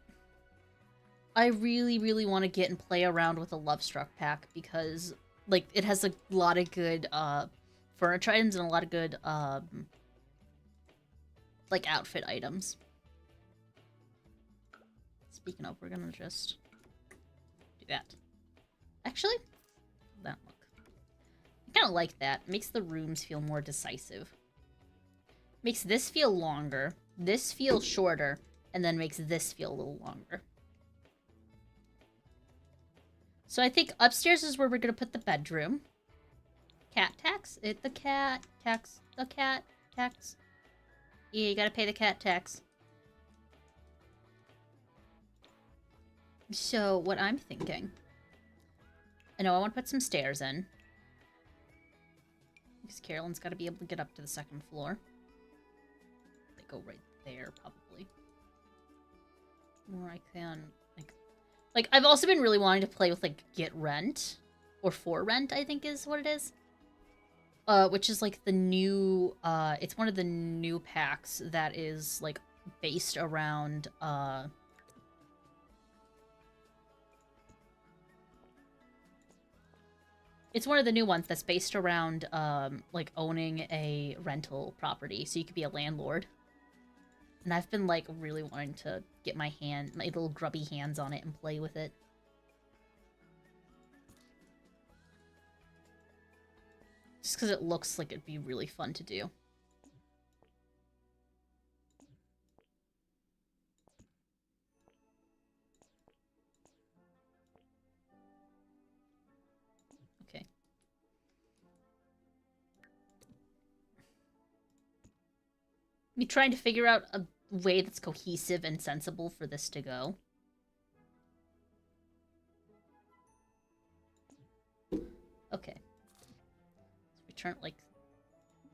I really, really want to get and play around with a Love Struck pack, because, like, it has a lot of good, furniture items and a lot of good, like, outfit items. Speaking of, we're gonna just do that. Actually, that look. I kind of like that. It makes the rooms feel more decisive. Makes this feel longer, this feel shorter, and then makes this feel a little longer. So I think upstairs is where we're gonna put the bedroom. Cat tax? The cat tax. The cat tax. Yeah, you gotta pay the cat tax. So, what I'm thinking... I know I want to put some stairs in. Because Carolyn's got to be able to get up to the second floor. They go right there, probably. Or I can, like... I've also been really wanting to play with, like, Get Rent. Or For Rent, I think is what it is. Which is, like, the new, it's one of the new packs that is, like, based around, It's one of the new ones that's based around, like, owning a rental property, so you could be a landlord. And I've been, like, really wanting to get my little grubby hands on it and play with it. Just because it looks like it'd be really fun to do. Okay. Me trying to figure out a way that's cohesive and sensible for this to go. Okay. So we turn it like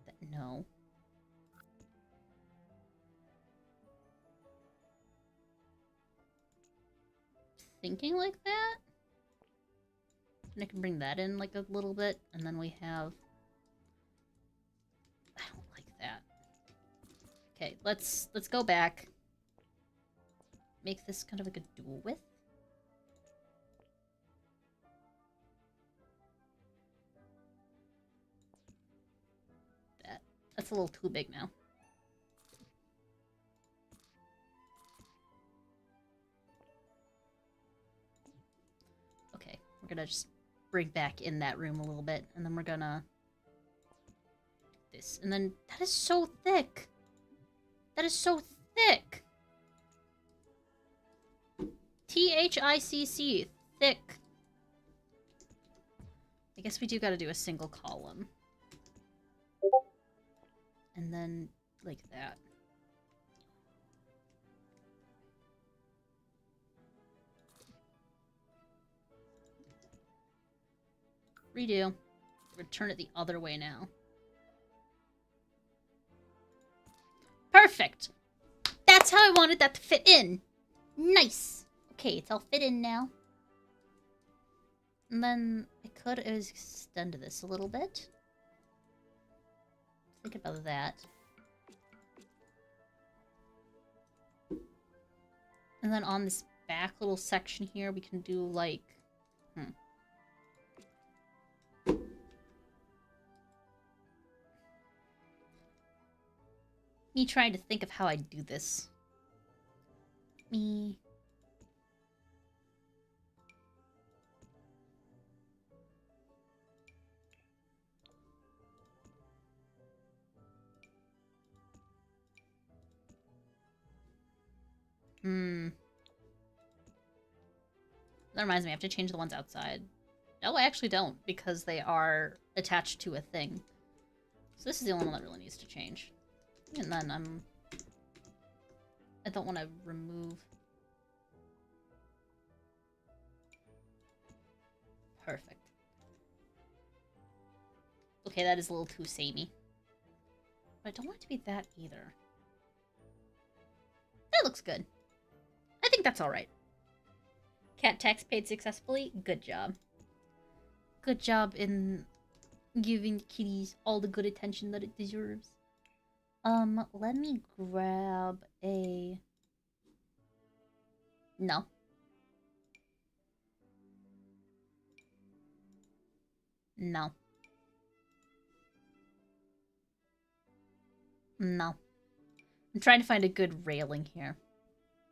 that. No. Thinking like that? And I can bring that in like a little bit, and then we have... I don't like that. Okay, let's go back. Make this kind of like a dual width. That's a little too big now. Okay, we're gonna just bring back in that room a little bit, and then we're gonna do this. And then that is so thick. That is so thick. THICC, thick. I guess we do gotta do a single column. And then, like that. Redo. We're gonna turn it the other way now. Perfect! That's how I wanted that to fit in! Nice! Okay, it's all fit in now. And then I could extend this a little bit. Think about that. And then on this back little section here, we can do like... Me trying to think of how I do this. Me... That reminds me, I have to change the ones outside. No, I actually don't, because they are attached to a thing. So this is the only one that really needs to change. And then I don't want to remove... Perfect. Okay, that is a little too samey. But I don't want it to be that either. That looks good. I think that's alright. Cat tax paid successfully. Good job. Good job in giving the kitties all the good attention that it deserves. Let me grab a... No. No. No. I'm trying to find a good railing here.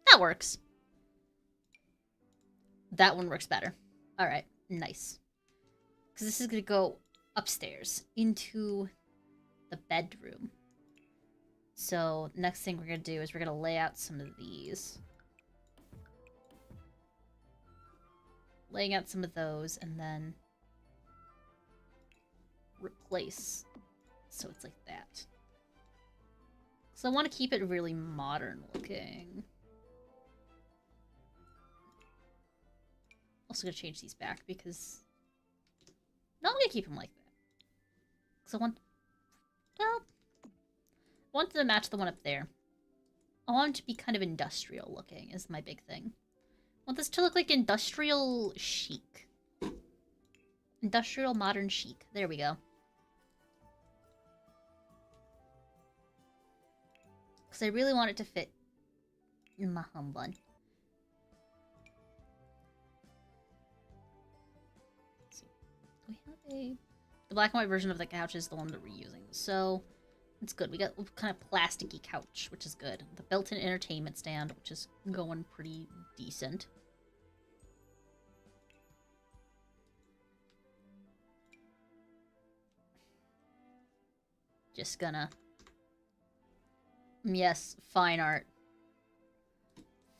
That works. That one works better. Alright, nice. Because this is going to go upstairs into the bedroom. So, next thing we're going to do is we're going to lay out some of these. Laying out some of those, and then replace. So it's like that. So I want to keep it really modern looking. Also gonna change these back because... No, I'm gonna keep them like that. Because I want... Well... I want to match the one up there. I want it to be kind of industrial looking is my big thing. I want this to look like industrial chic. Industrial modern chic. There we go. Because I really want it to fit in my hum bun. Do we have Okay. The black and white version of the couch is the one that we're using, so it's good. We got kind of plasticky couch, which is good. The built-in entertainment stand, which is going pretty decent. Just gonna... Yes, fine art.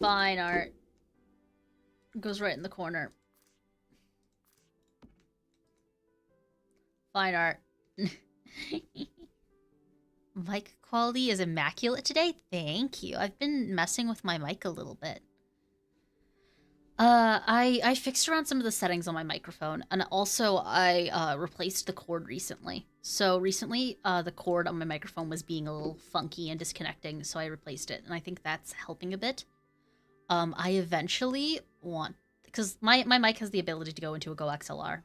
Fine art. Goes right in the corner. Fine art. Mic quality is immaculate today? Thank you. I've been messing with my mic a little bit. I fixed around some of the settings on my microphone, and also I replaced the cord recently. So recently, the cord on my microphone was being a little funky and disconnecting, so I replaced it, and I think that's helping a bit. I eventually want... Because my mic has the ability to go into a Go XLR.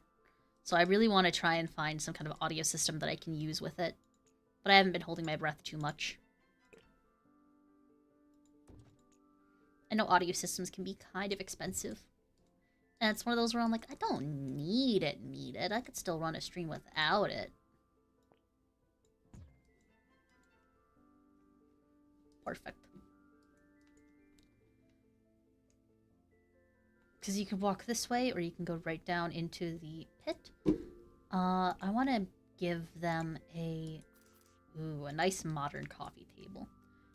So I really want to try and find some kind of audio system that I can use with it. But I haven't been holding my breath too much. I know audio systems can be kind of expensive. And it's one of those where I'm like, I don't need it. I could still run a stream without it. Perfect. Because you can walk this way, or you can go right down into the pit. I want to give them a nice modern coffee table.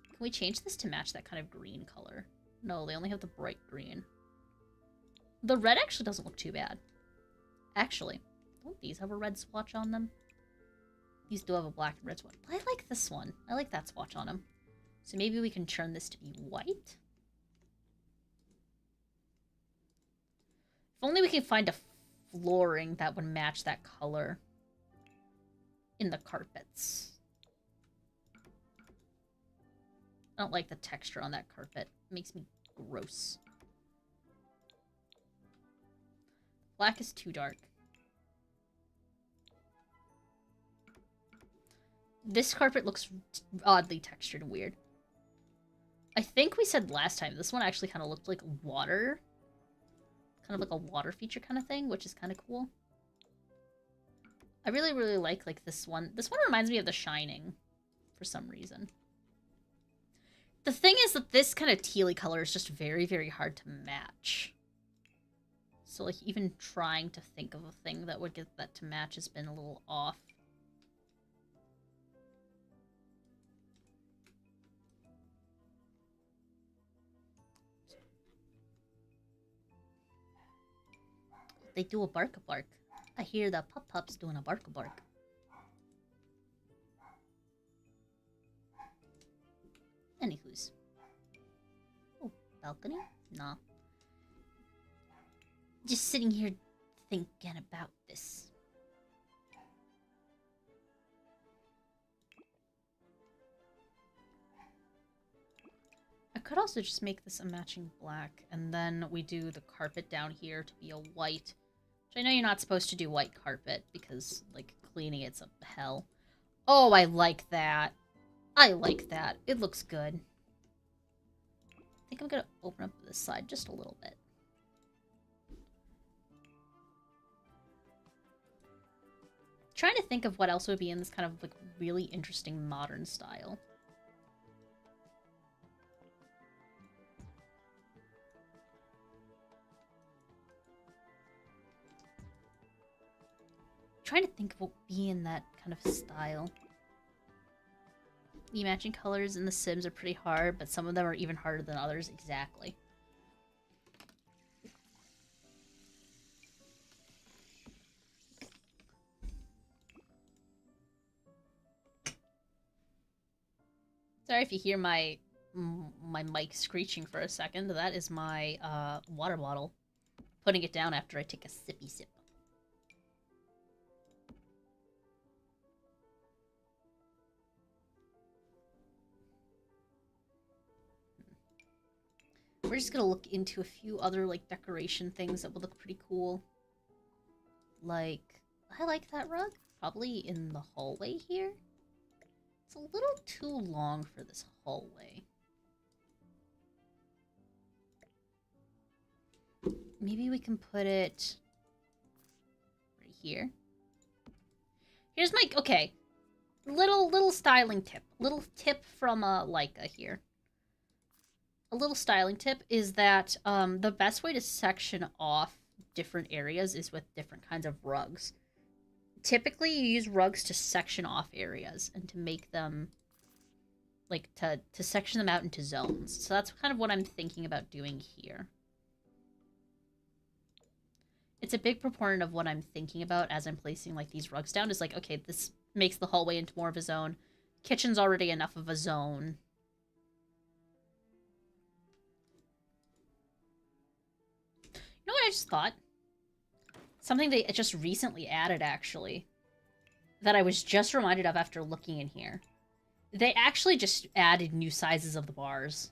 Can we change this to match that kind of green color? No, they only have the bright green. The red actually doesn't look too bad. Actually, don't these have a red swatch on them? These do have a black and red swatch. I like this one. I like that swatch on them. So maybe we can turn this to be white? If only we can find a flooring that would match that color in the carpets. I don't like the texture on that carpet. It makes me gross. Black is too dark. This carpet looks oddly textured and weird. I think we said last time, this one actually kind of looked like water. Kind of like a water feature kind of thing, which is kind of cool. I really, really like this one. This one reminds me of The Shining for some reason. The thing is that this kind of tealy color is just very, very hard to match. So, like, even trying to think of a thing that would get that to match has been a little off. They do a bark-a-bark. I hear the pup-pups doing a bark-a-bark. Anywho's. Oh, balcony? Nah. Just sitting here thinking about this. I could also just make this a matching black, and then we do the carpet down here to be a white. Which I know you're not supposed to do white carpet, because, like, cleaning it's a hell. Oh, I like that. I like that. It looks good. I think I'm gonna open up this side just a little bit. Trying to think of what else would be in this kind of, like, really interesting modern style. Trying to think of what would be in that kind of style. The matching colors in The Sims are pretty hard, but some of them are even harder than others. Exactly. Sorry if you hear my mic screeching for a second. That is my water bottle. Putting it down after I take a sippy sip. We're just gonna look into a few other, like, decoration things that would look pretty cool. Like, I like that rug. Probably in the hallway here. It's a little too long for this hallway. Maybe we can put it right here. Here's my... Okay. Little styling tip. Little tip from Laika here. A little styling tip is that the best way to section off different areas is with different kinds of rugs. Typically, you use rugs to section off areas and to make them, like, to section them out into zones. So that's kind of what I'm thinking about doing here. It's a big proponent of what I'm thinking about as I'm placing, like, these rugs down. Is like, okay, this makes the hallway into more of a zone. Kitchen's already enough of a zone. You know what I just thought? Something they just recently added, actually. That I was just reminded of after looking in here. They actually just added new sizes of the bars.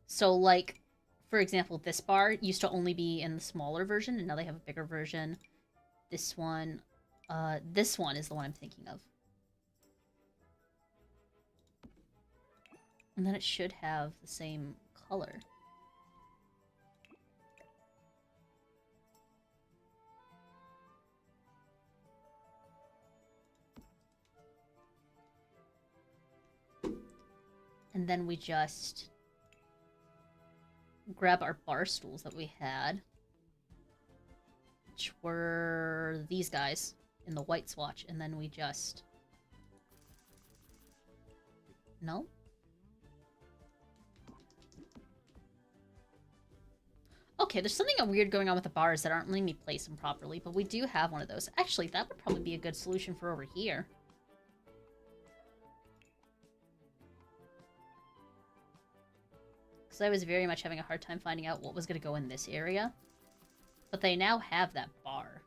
So, like, for example, this bar used to only be in the smaller version, and now they have a bigger version. This one is the one I'm thinking of. And then it should have the same color. And then we just grab our bar stools that we had, which were these guys in the white swatch, and then we just... No? Okay, there's something weird going on with the bars that aren't letting me place them properly, but we do have one of those. Actually, that would probably be a good solution for over here. Because I was very much having a hard time finding out what was going to go in this area. But they now have that bar.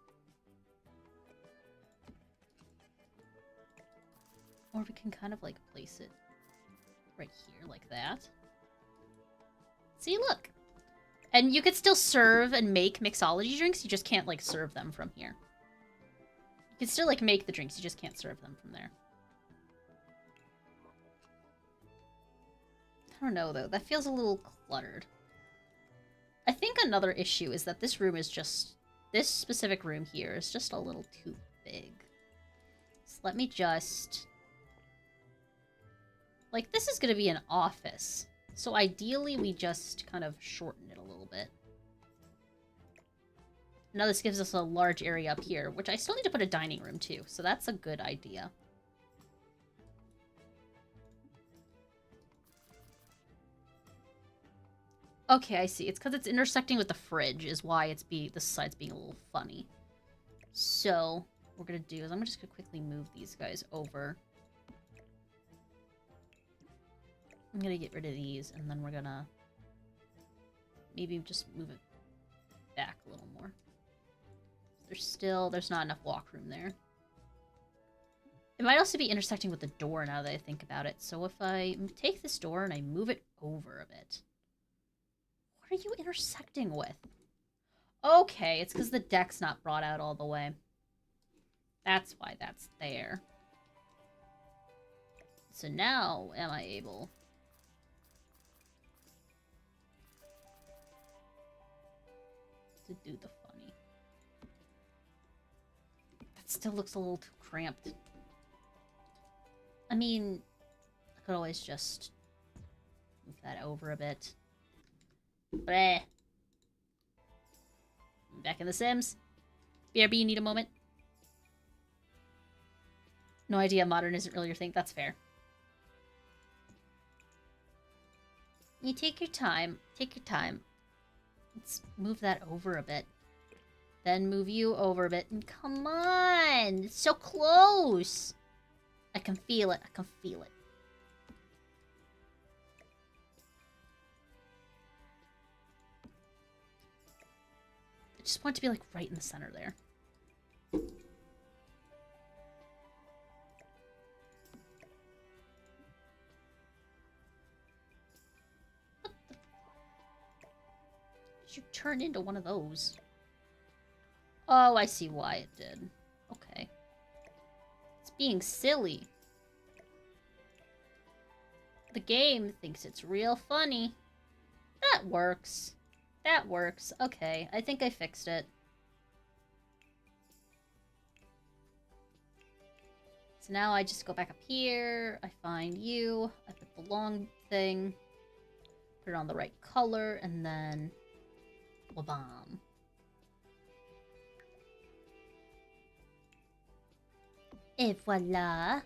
Or we can kind of, like, place it right here, like that. See, look! And you could still serve and make mixology drinks, you just can't, like, serve them from here. You can still, like, make the drinks, you just can't serve them from there. I don't know, though. That feels a little cluttered. I think another issue is that this room is just... This specific room here is just a little too big. So let me just... Like, this is going to be an office. So ideally, we just kind of shorten it a little bit. Now this gives us a large area up here, which I still need to put a dining room, too. So that's a good idea. Okay, I see. It's because it's intersecting with the fridge is why it's this side's being a little funny. So, what we're going to do is I'm just going to quickly move these guys over. I'm going to get rid of these, and then we're going to maybe just move it back a little more. There's not enough walk room there. It might also be intersecting with the door now that I think about it. So if I take this door and I move it over a bit... What are you intersecting with? Okay, it's because the deck's not brought out all the way. That's why that's there. So now, am I able... to do the funny? That still looks a little too cramped. I mean, I could always just move that over a bit. Bleh. Back in The Sims. BRB, you need a moment? No idea, modern isn't really your thing. That's fair. You take your time. Take your time. Let's move that over a bit. Then move you over a bit. And come on! It's so close! I can feel it. I can feel it. I just want it to be, like, right in the center there. What the... Did you turn into one of those? Oh, I see why it did. Okay. It's being silly. The game thinks it's real funny. That works. That works. Okay, I think I fixed it. So now I just go back up here, I find you, I put the long thing, put it on the right color, and then wabam. Et voila!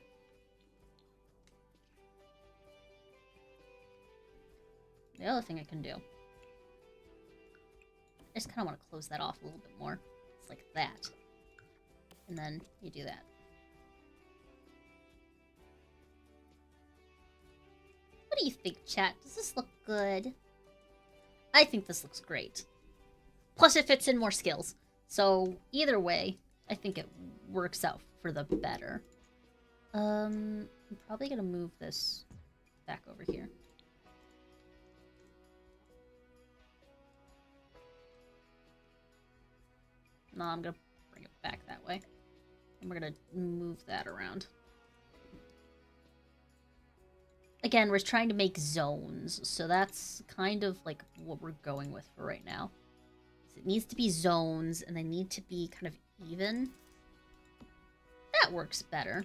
The other thing I can do, I just kind of want to close that off a little bit more. It's like that. And then you do that. What do you think, chat? Does this look good? I think this looks great. Plus it fits in more skills. So either way, I think it works out for the better. I'm probably gonna move this back over here. No, I'm gonna bring it back that way. And we're gonna move that around. Again, we're trying to make zones, so that's kind of like what we're going with for right now. So it needs to be zones, and they need to be kind of even. That works better.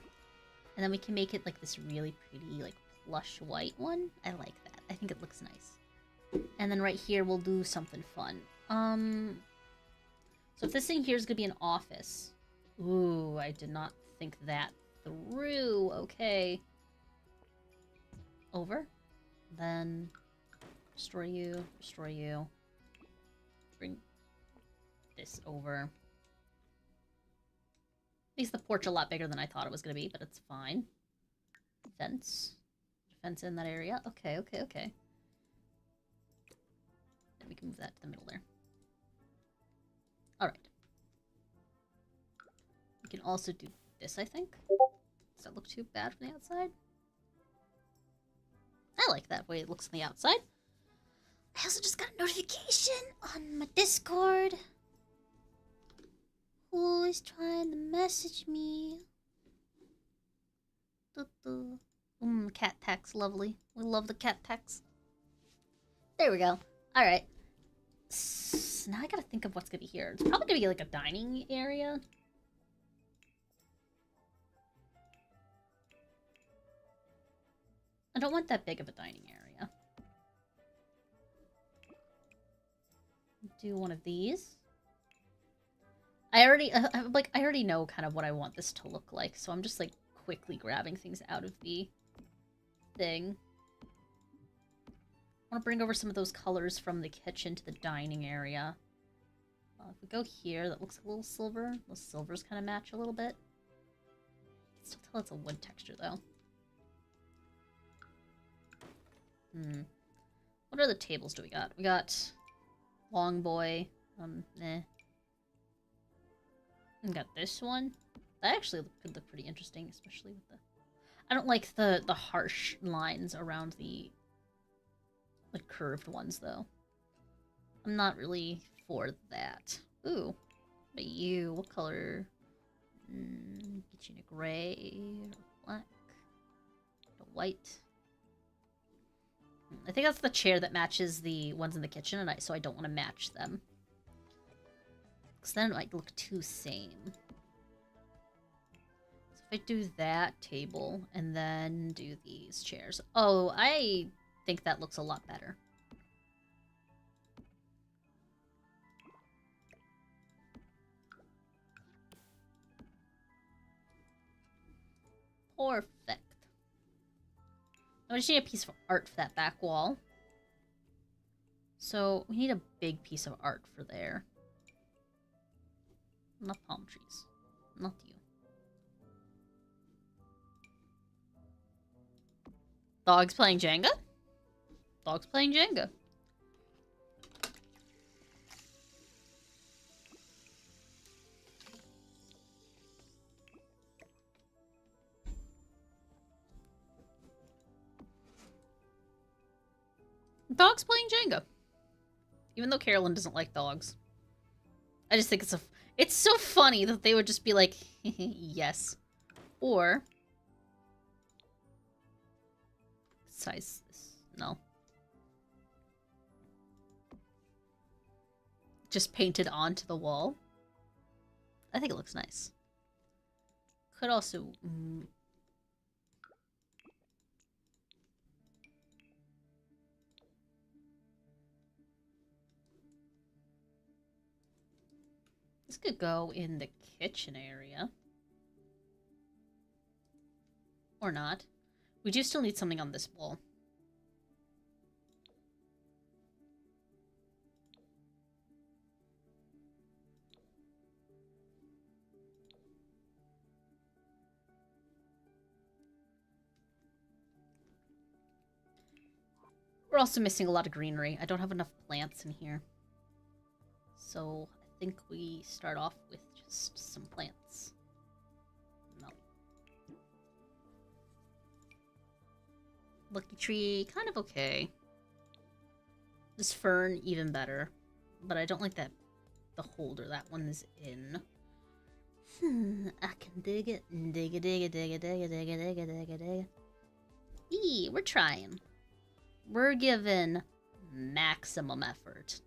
And then we can make it like this really pretty, like, plush white one. I like that. I think it looks nice. And then right here, we'll do something fun. So if this thing here is going to be an office. Ooh, I did not think that through. Okay. Over. Then destroy you, destroy you. Bring this over. Makes the porch a lot bigger than I thought it was going to be, but it's fine. Fence. Fence in that area. Okay, okay, okay. Then we can move that to the middle there. Alright. We can also do this, I think. Does that look too bad from the outside? I like that way it looks on the outside. I also just got a notification on my Discord. Who is trying to message me? Cat tax, lovely. We love the cat tax. There we go. Alright. So now I gotta think of what's gonna be here. It's probably gonna be like a dining area. I don't want that big of a dining area. Do one of these. I already know kind of what I want this to look like, so I'm just like quickly grabbing things out of the thing. I want to bring over some of those colors from the kitchen to the dining area. If we go here, that looks a little silver. Those silvers kind of match a little bit. I can still tell it's a wood texture though. What other tables do we got? We got Long Boy. We got this one. That actually could look pretty interesting, especially with the... I don't like the harsh lines around the curved ones, though. I'm not really for that. Ooh. What about you? What color? Get you in a gray or black. A white. I think that's the chair that matches the ones in the kitchen, and so I don't want to match them. Because then it might look too same. So if I do that table, and then do these chairs. Oh, I think that looks a lot better. Perfect. I just need a piece of art for that back wall. So we need a big piece of art for there. Not palm trees. Not you. Dog's playing Jenga? Dog's playing Jenga. Dog's playing Jenga. Even though Carolyn doesn't like dogs. I just think it's so funny that they would just be like, yes. Or... size this. No. Just painted onto the wall. I think it looks nice. Could also This could go in the kitchen area. Or not. We do still need something on this wall. We're also missing a lot of greenery. I don't have enough plants in here. So I think we start off with just some plants. No. Lucky tree, kind of okay. This fern, even better. But I don't like that the holder that one is in. I can dig it. Dig it, dig it, dig it, dig it, dig it, dig it, dig it, dig it. Eee, we're trying. We're giving maximum effort.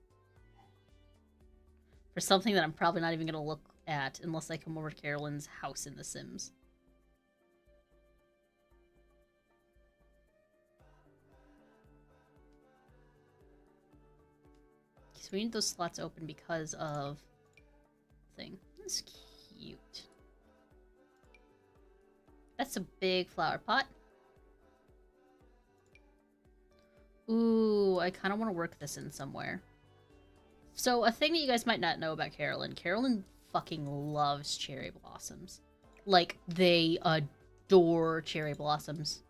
For something that I'm probably not even going to look at unless I come over to Carolyn's house in The Sims. So we need those slots open because of thing. That's cute. That's a big flower pot. Ooh, I kind of want to work this in somewhere. So, a thing that you guys might not know about Carolyn. Carolyn fucking loves cherry blossoms. Like, they adore cherry blossoms.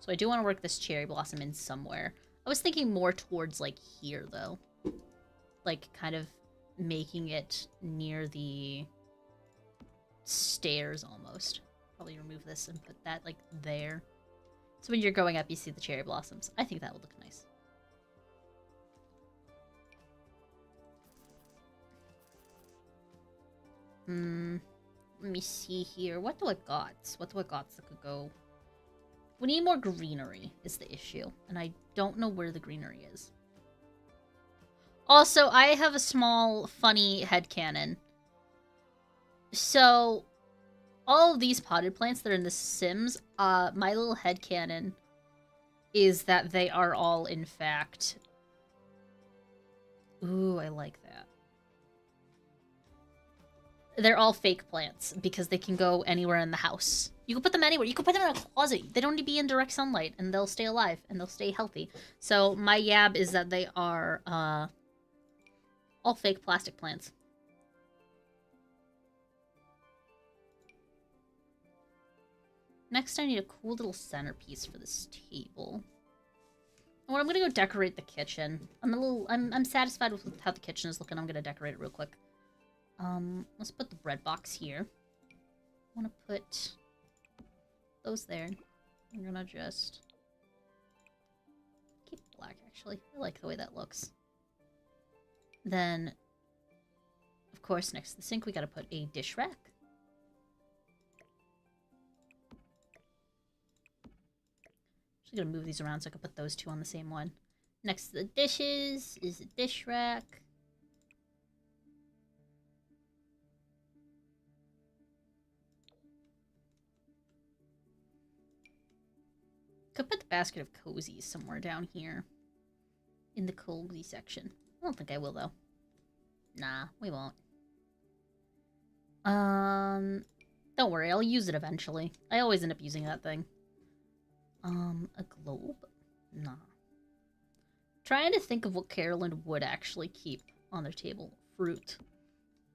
So I do want to work this cherry blossom in somewhere. I was thinking more towards, like, here, though. Like, kind of making it near the stairs, almost. Probably remove this and put that, like, there. So when you're going up, you see the cherry blossoms. I think that would look nice. Let me see here. What do I got? What do I got that could go? We need more greenery is the issue. And I don't know where the greenery is. Also, I have a small, funny headcanon. So, all of these potted plants that are in The Sims, my little headcanon is that they are all, in fact... Ooh, I like that. They're all fake plants because they can go anywhere in the house. You can put them anywhere. You can put them in a closet. They don't need to be in direct sunlight, and they'll stay alive, and they'll stay healthy. So my yab is that they are all fake plastic plants. Next, I need a cool little centerpiece for this table. Well, I'm gonna go decorate the kitchen. I'm satisfied with how the kitchen is looking. I'm gonna decorate it real quick. Let's put the bread box here. I want to put those there. I'm gonna just keep it black, actually. I like the way that looks. Then, of course, next to the sink, we gotta put a dish rack. Just gonna move these around so I can put those two on the same one. Next to the dishes is a dish rack. Could put the basket of cozies somewhere down here. In the cozy section. I don't think I will, though. Nah, we won't. Don't worry, I'll use it eventually. I always end up using that thing. A globe? Nah. Trying to think of what Carolyn would actually keep on their table. Fruit.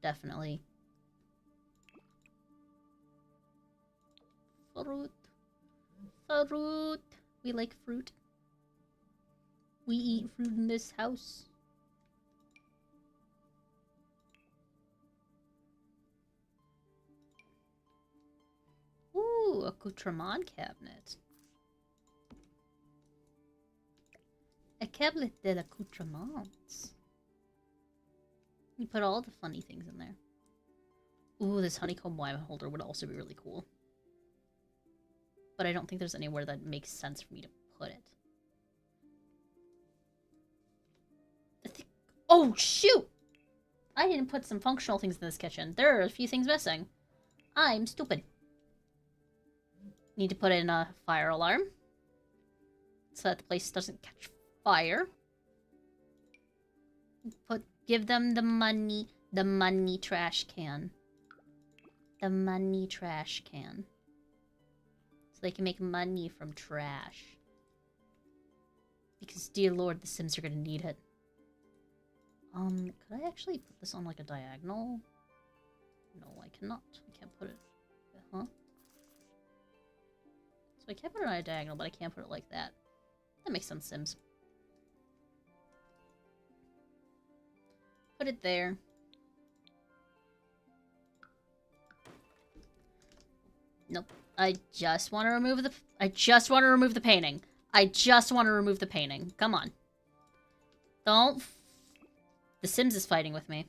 Definitely. Fruit. Fruit. We like fruit. We eat fruit in this house. Ooh, accoutrement cabinet. A cabinet de l'accoutrements. You put all the funny things in there. Ooh, this honeycomb wine holder would also be really cool. But I don't think there's anywhere that makes sense for me to put it. Oh, shoot! I didn't put some functional things in this kitchen. There are a few things missing. I'm stupid. Need to put in a fire alarm. So that the place doesn't catch fire. Put Give them the money. The money trash can. The money trash can. So they can make money from trash. Because, dear lord, the Sims are gonna need it. Could I actually put this on, like, a diagonal? No, I cannot. I can't put it... Huh? So I can't put it on a diagonal, but I can't put it like that. That makes sense, Sims. Put it there. Nope. I just want to remove the... I just want to remove the painting. I just want to remove the painting. Come on. Don't... The Sims is fighting with me.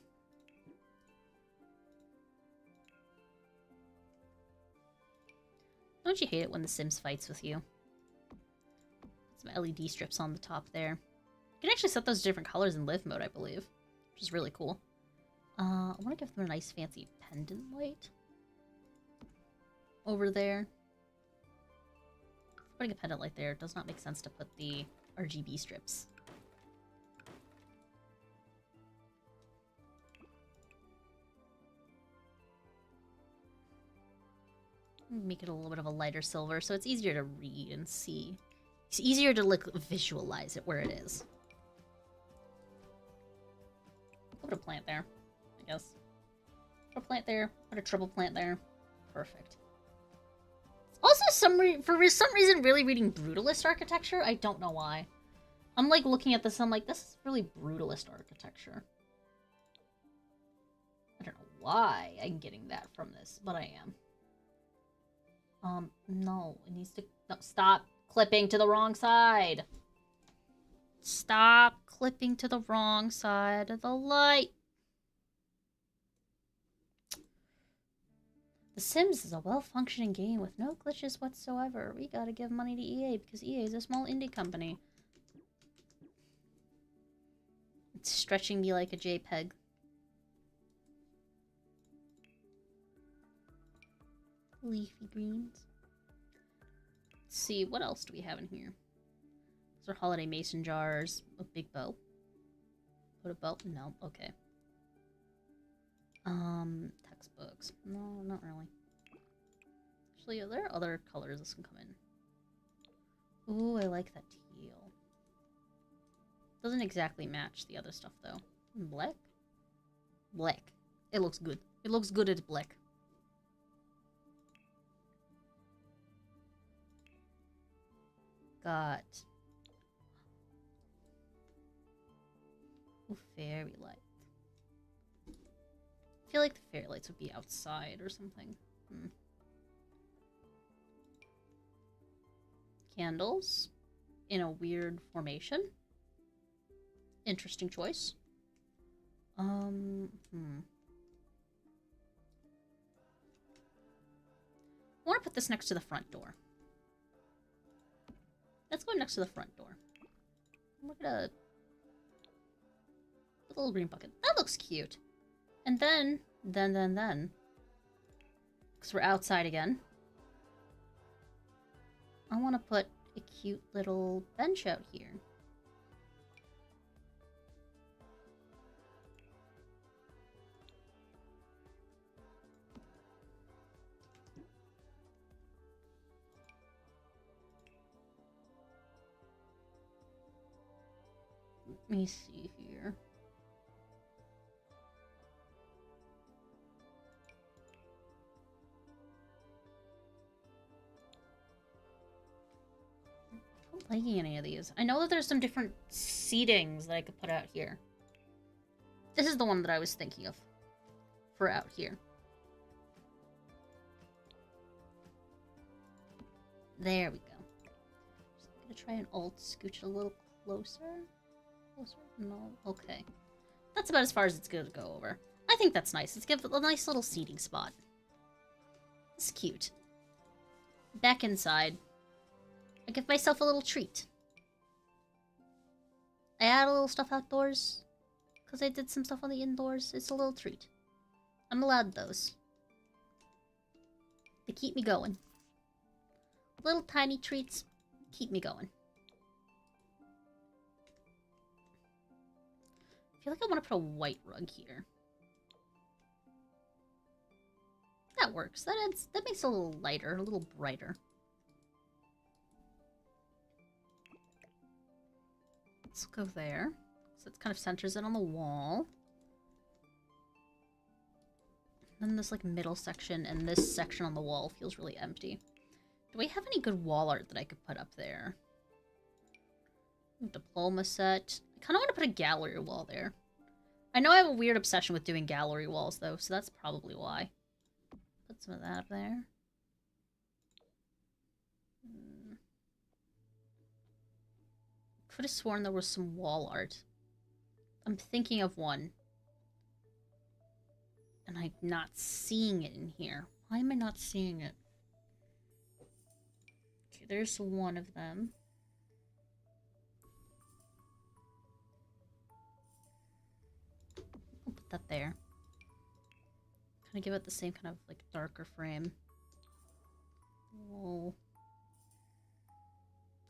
Don't you hate it when the Sims fights with you? Some LED strips on the top there. You can actually set those different colors in live mode, I believe. Which is really cool. I want to give them a nice fancy pendant light. Over there. Putting a pendant light there, it does not make sense to put the RGB strips. Make it a little bit of a lighter silver so it's easier to read and see. It's easier to like visualize it where it is. Put a plant there, I guess. Put a plant there, put a triple plant there. Perfect. Also, for some reason, really reading brutalist architecture. I don't know why. I'm like looking at this, I'm like, this is really brutalist architecture. I don't know why I'm getting that from this, but I am. No, it needs to... No, stop clipping to the wrong side. Stop clipping to the wrong side of the light. The Sims is a well-functioning game with no glitches whatsoever. We gotta give money to EA because EA is a small indie company. It's stretching me like a JPEG. Leafy greens. Let's see, what else do we have in here? Those are holiday mason jars. A big bow. Put a bow? No, okay. Textbooks. No, not really. Actually, are there other colors this can come in? Ooh, I like that teal. Doesn't exactly match the other stuff, though. Black? Black. It looks good. It looks good as black. Got... Ooh, fairy light. I feel like the fairy lights would be outside or something. Candles in a weird formation. Interesting choice. I want to put this next to the front door. Let's go next to the front door. Look at a little green bucket. That looks cute. And then, because we're outside again, I want to put a cute little bench out here. Let me see here. I'm not liking any of these. I know that there's some different seatings that I could put out here. This is the one that I was thinking of for out here. There we go. Just gonna try and alt scooch a little closer. Closer? No. Okay. That's about as far as it's gonna go over. I think that's nice. Let's give it a nice little seating spot. It's cute. Back inside. I give myself a little treat. I add a little stuff outdoors. Because I did some stuff on the indoors. It's a little treat. I'm allowed those. They keep me going. Little tiny treats keep me going. feel like I want to put a white rug here. That works. That makes it a little lighter, a little brighter. Let's go there. So it kind of centers it on the wall. Then this like middle section and this section on the wall feels really empty. Do we have any good wall art that I could put up there? Diploma set. I kind of want to put a gallery wall there. I know I have a weird obsession with doing gallery walls though, so that's probably why. Put some of that up there. Could have sworn there was some wall art. I'm thinking of one. And I'm not seeing it in here. Why am I not seeing it? Okay, there's one of them. I'll put that there. Kind of give it the same kind of like darker frame. We'll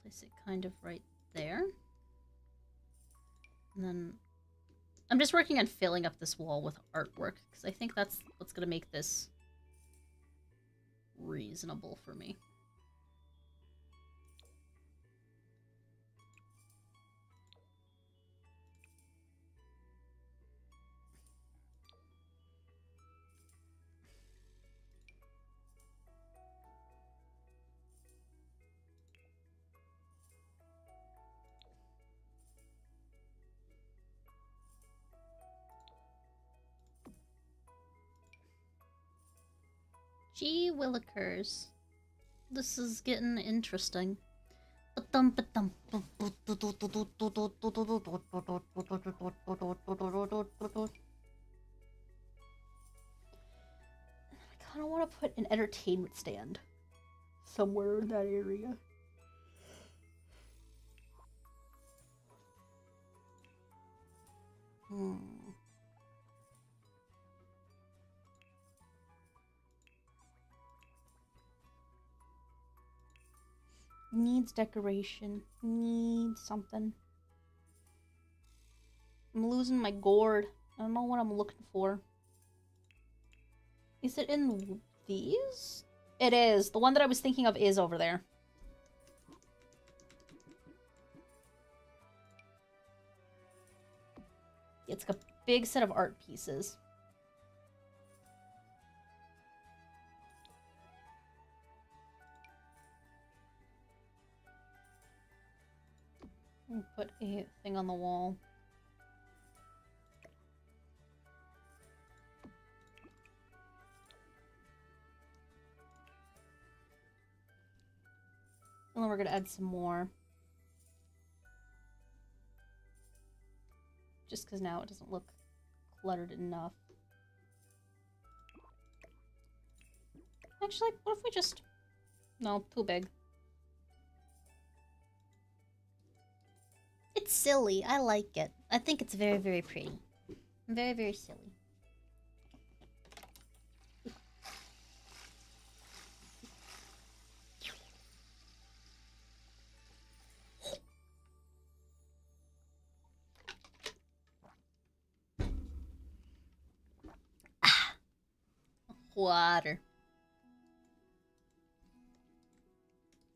place it kind of right there. And then I'm just working on filling up this wall with artwork because I think that's what's going to make this reasonable for me. Gee willikers. This is getting interesting. I kind of want to put an entertainment stand somewhere in that area. Needs decoration. Needs something. I'm losing my gourd. I don't know what I'm looking for. Is it in these? It is. The one that I was thinking of is over there. It's a big set of art pieces. Put a thing on the wall. And then we're going to add some more. Just because now it doesn't look cluttered enough. Actually, what if we just... No, too big. It's silly. I like it. I think it's very, very pretty. Very, very silly. Water.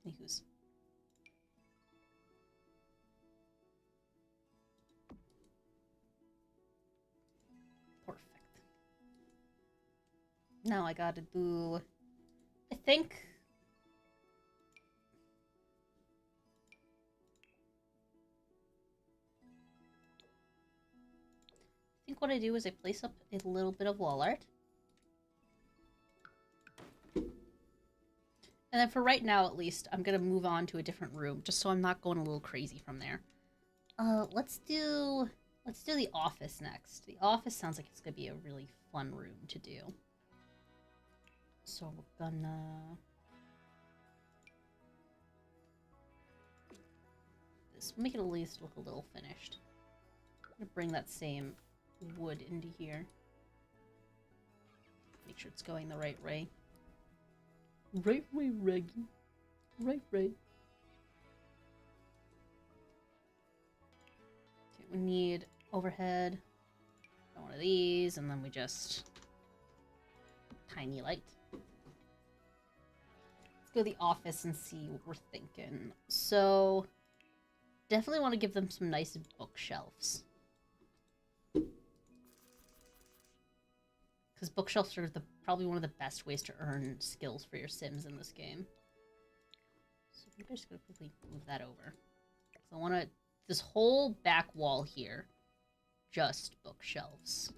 Anywho's. Perfect. Now I gotta do... I think... what I do is I place up a little bit of wall art. And then for right now, at least, I'm gonna move on to a different room, just so I'm not going a little crazy from there. Let's do the office next. The office sounds like it's gonna be a really fun room to do. So we're gonna... this make it at least look a little finished. I'm gonna bring that same wood into here. Make sure it's going the right way. Right way, Reggie. Right. Okay, we need overhead. of these, and then we just... Tiny light. Let's go to the office and see what we're thinking. So, definitely want to give them some nice bookshelves. Because bookshelves are probably one of the best ways to earn skills for your Sims in this game. So I'm just going to quickly move that over. So I want to... This whole back wall here, just bookshelves.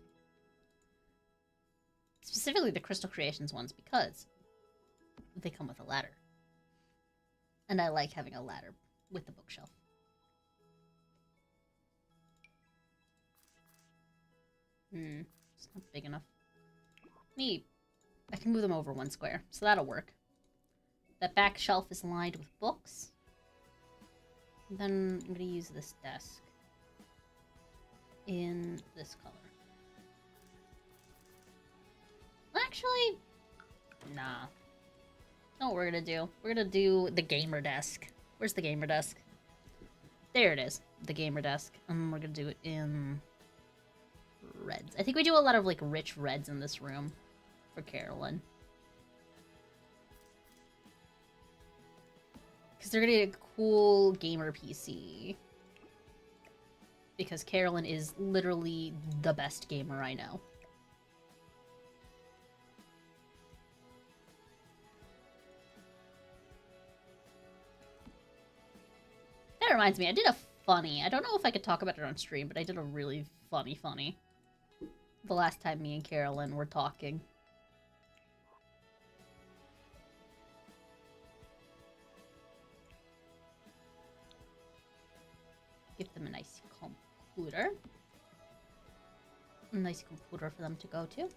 Specifically the Crystal Creations ones, because they come with a ladder. And I like having a ladder with the bookshelf. It's not big enough. I can move them over 1 square, so that'll work. That back shelf is lined with books. And then I'm going to use this desk in this color. Actually, nah. Know what we're going to do? We're going to do the gamer desk. Where's the gamer desk? There it is, the gamer desk. And we're going to do it in reds. I think we do a lot of, like, rich reds in this room for Carolyn. Because they're going to get a cool gamer PC. Because Carolyn is literally the best gamer I know. That reminds me, I did a funny. I don't know if I could talk about it on stream, but I did a really funny. The last time me and Carolyn were talking. Give them a nice computer. A nice computer for them to go to.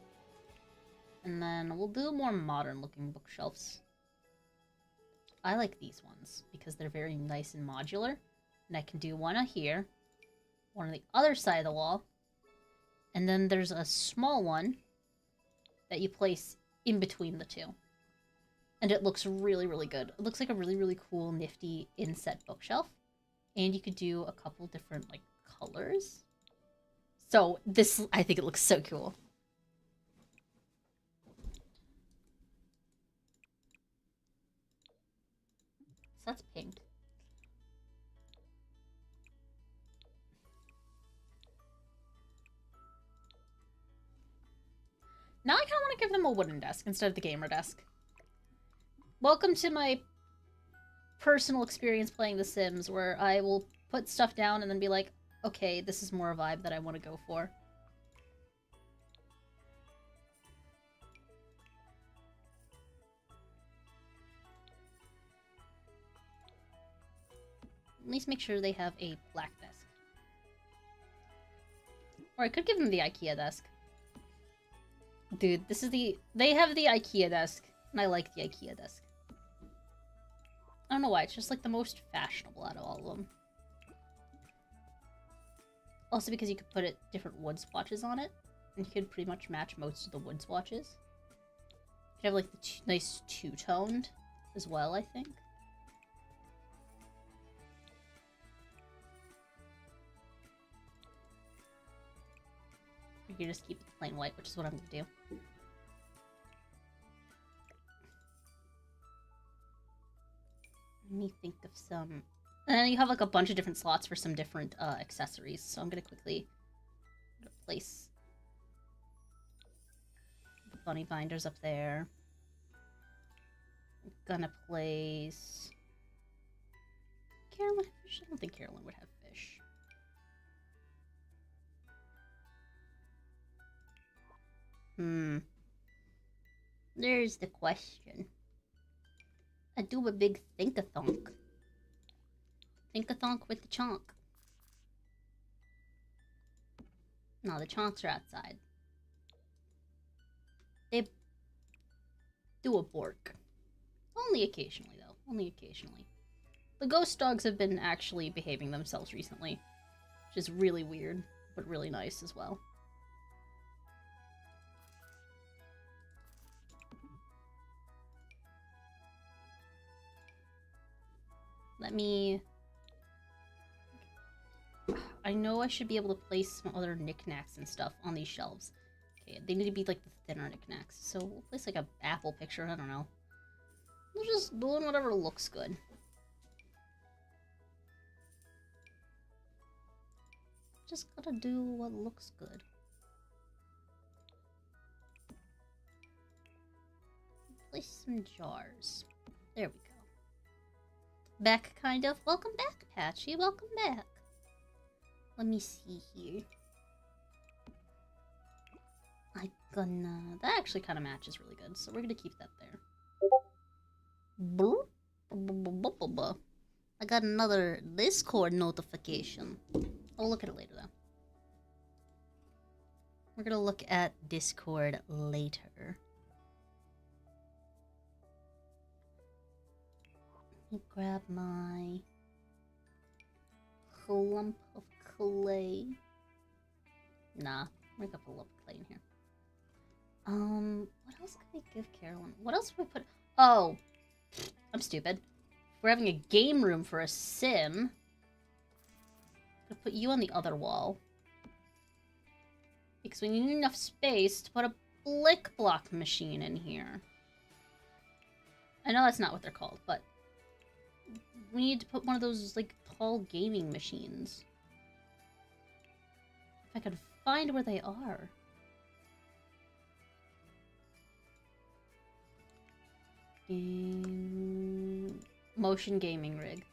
And then we'll do more modern looking bookshelves. I like these ones because they're very nice and modular. And I can do one here, one on the other side of the wall, and then there's a small one that you place in between the two. And it looks really good. It looks like a really cool, nifty inset bookshelf. And you could do a couple different, like, colors. So this, I think it looks so cool. So that's pink. Now I kind of want to give them a wooden desk instead of the gamer desk. Welcome to my personal experience playing The Sims, where I will put stuff down and then be like, okay, this is more a vibe that I want to go for. At least make sure they have a black desk. Or I could give them the IKEA desk. Dude, this is the... They have the IKEA desk, and I like the IKEA desk. I don't know why, it's just like the most fashionable out of all of them. Also because you could put different wood swatches on it, and you could pretty much match most of the wood swatches. You could have like the nice two-toned as well, I think. You can just keep it plain white, which is what I'm going to do. Let me think of some... And then you have like a bunch of different slots for some different accessories. So I'm going to quickly place the bunny binders up there. I'm gonna place... Carolyn? I don't think Carolyn would have fish. There's the question. I do a big think-a-thonk. Think-a-thonk with the chonk. No, the chonks are outside. They do a bork. Only occasionally, though. Only occasionally. The ghost dogs have been actually behaving themselves recently. Which is really weird, but really nice as well. Let me... I know I should be able to place some other knickknacks and stuff on these shelves. Okay, they need to be like the thinner knickknacks. So we'll place like a apple picture, I don't know. We're just doing whatever looks good. Just gotta do what looks good. Place some jars. There we go. Back, kind of. Welcome back, Patchy. Welcome back. Let me see here. That actually kind of matches really good, so we're gonna keep that there. Boop. I got another Discord notification. I'll look at it later, though. We're gonna look at Discord later. Let me grab my lump of clay. Nah, we're gonna put a lump of clay in here. What else could I give Carolyn? What else would we put? Oh, I'm stupid. We're having a game room for a sim. I'll put you on the other wall. Because we need enough space to put a blick block machine in here. I know that's not what they're called, but we need to put one of those, like, tall gaming machines. If I could find where they are. Motion gaming rig.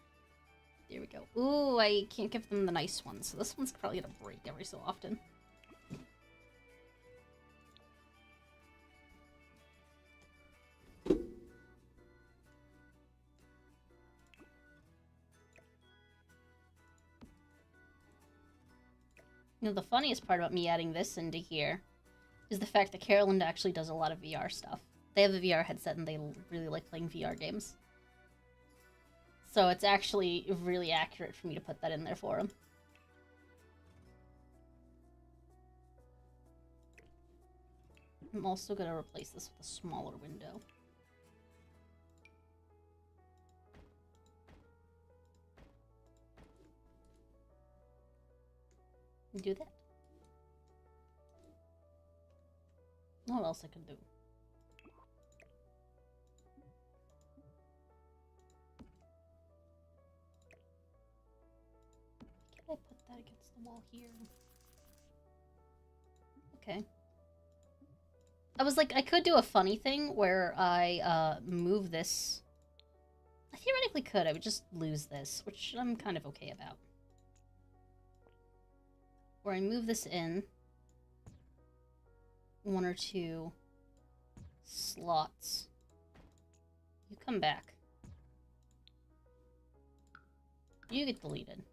There we go. Ooh, I can't give them the nice ones, so this one's probably gonna break every so often. You know, the funniest part about me adding this into here is the fact that Carolyn actually does a lot of VR stuff. They have a VR headset and they really like playing VR games. So it's actually really accurate for me to put that in there for them. I'm also going to replace this with a smaller window. Do that. What else I can do? Can I put that against the wall here? Okay. I was like, I could do a funny thing where I move this. I theoretically could. I would just lose this, which I'm kind of okay about. Where I move this in one or two slots. You come back. You get deleted.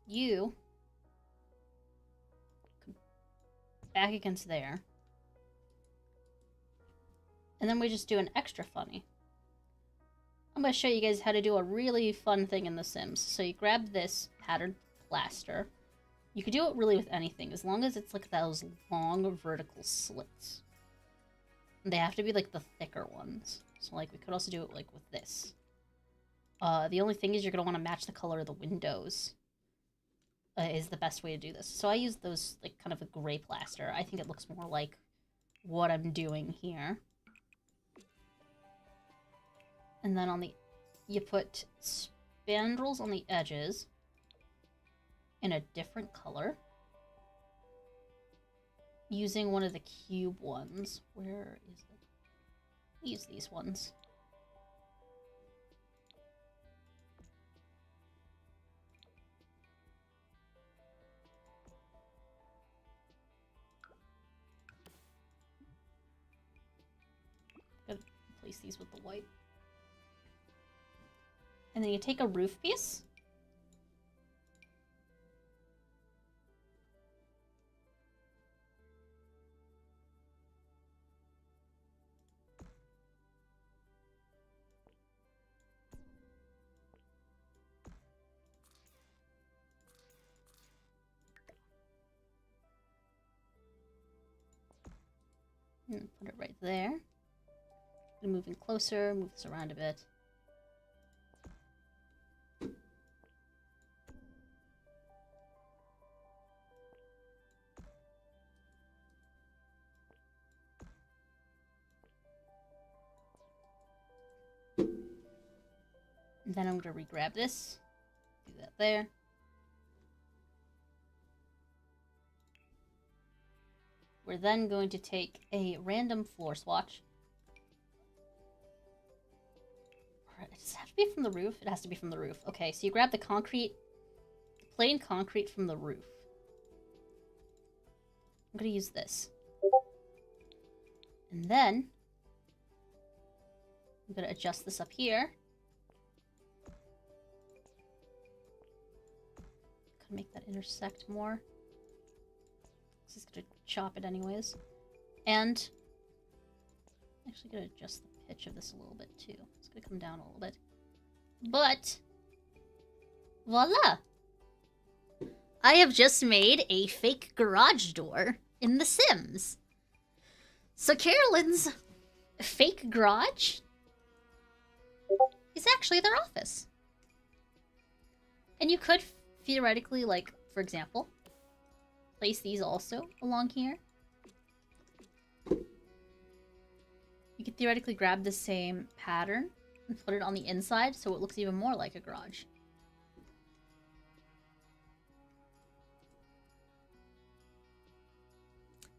You come back against there. And then we just do an extra funny. I'm going to show you guys how to do a really fun thing in The Sims. So you grab this patterned plaster. You could do it really with anything, as long as it's like those long vertical slits. They have to be like the thicker ones. So like we could also do it like with this. The only thing is you're going to want to match the color of the windows. Is the best way to do this. So I use those like kind of a gray plaster. I think it looks more like what I'm doing here. And then on the, you put spandrels on the edges in a different color. Using one of the cube ones. Where is it? Use these ones. Gotta place these with the white. And then you take a roof piece. And put it right there. And moving closer, move this around a bit. And then I'm gonna re-grab this. Do that there. We're then going to take a random floor swatch. Does it have to be from the roof? It has to be from the roof. Okay, so you grab the concrete, plain concrete from the roof. I'm gonna use this. And then I'm gonna adjust this up here. Gonna make that intersect more. This is gonna chop it anyways. And I'm actually gonna adjust the pitch of this a little bit too. It's gonna come down a little bit. But voila! I have just made a fake garage door in The Sims. So Carolyn's fake garage is actually their office. And you could theoretically, like, for example, place these also along here. You could theoretically grab the same pattern and put it on the inside so it looks even more like a garage.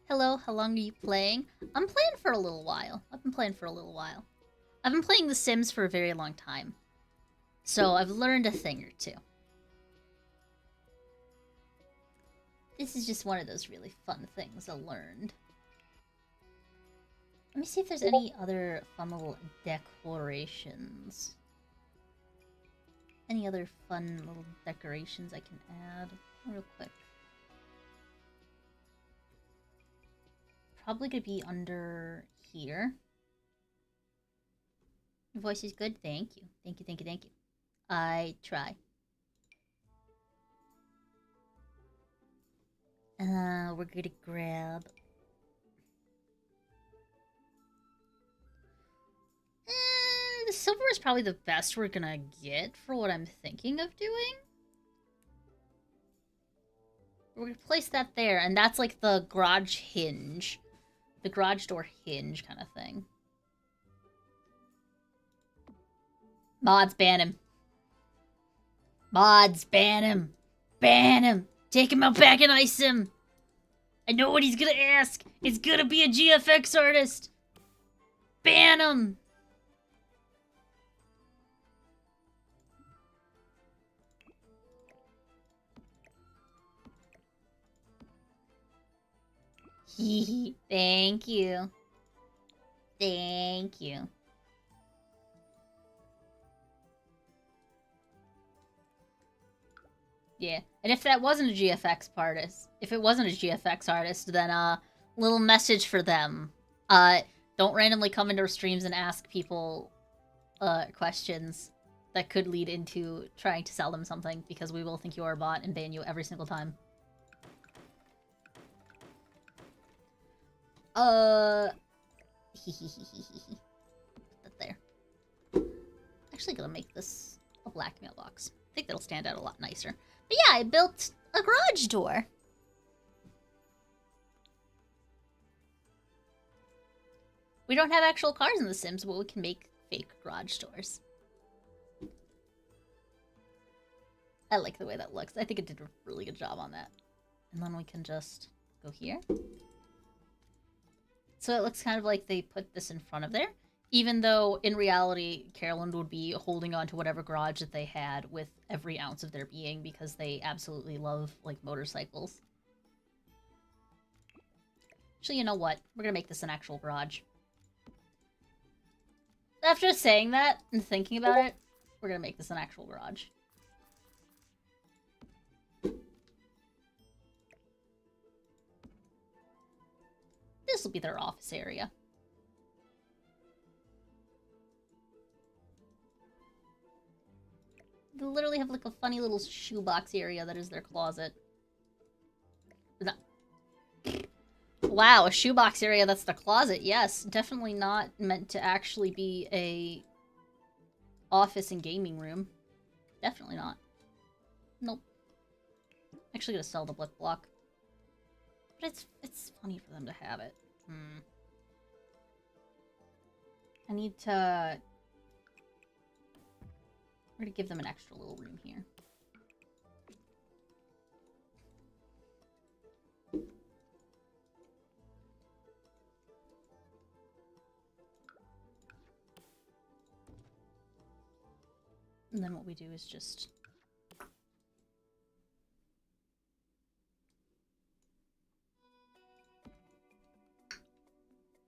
Hello, how long are you playing? I'm playing for a little while. I've been playing for a little while. I've been playing The Sims for a very long time. So I've learned a thing or two. This is just one of those really fun things I learned. Let me see if there's any other fun little decorations. Any other fun little decorations I can add real quick. Probably gonna be under here. Your voice is good. Thank you. Thank you, thank you, thank you. I try. We're gonna grab... the silver is probably the best we're gonna get for what I'm thinking of doing. We're gonna place that there, and that's like the garage hinge. The garage door hinge kind of thing. Mods, ban him. Mods, ban him. Ban him. Take him out back and ice him. I know what he's gonna ask. He's gonna be a GFX artist. Ban him. Thank you. Thank you. Yeah, and if that wasn't a GFX artist, then little message for them. Don't randomly come into our streams and ask people questions that could lead into trying to sell them something, because we will think you are a bot and ban you every single time. Put that there. Actually gonna make this a black mailbox. I think that'll stand out a lot nicer. But yeah, I built a garage door. We don't have actual cars in The Sims, but we can make fake garage doors. I like the way that looks. I think it did a really good job on that. And then we can just go here. So it looks kind of like they put this in front of there. Even though, in reality, Carolyn would be holding on to whatever garage that they had with every ounce of their being, because they absolutely love, like, motorcycles. Actually, you know what? We're gonna make this an actual garage. After saying that and thinking about it, we're gonna make this an actual garage. This will be their office area. They literally have like a funny little shoebox area that is their closet. Wow, a shoebox area that's the closet. Yes, definitely not meant to actually be a office and gaming room. Definitely not. Nope. Actually gonna sell the blick block. But it's funny for them to have it. I need to We're gonna give them an extra little room here. And then what we do is just...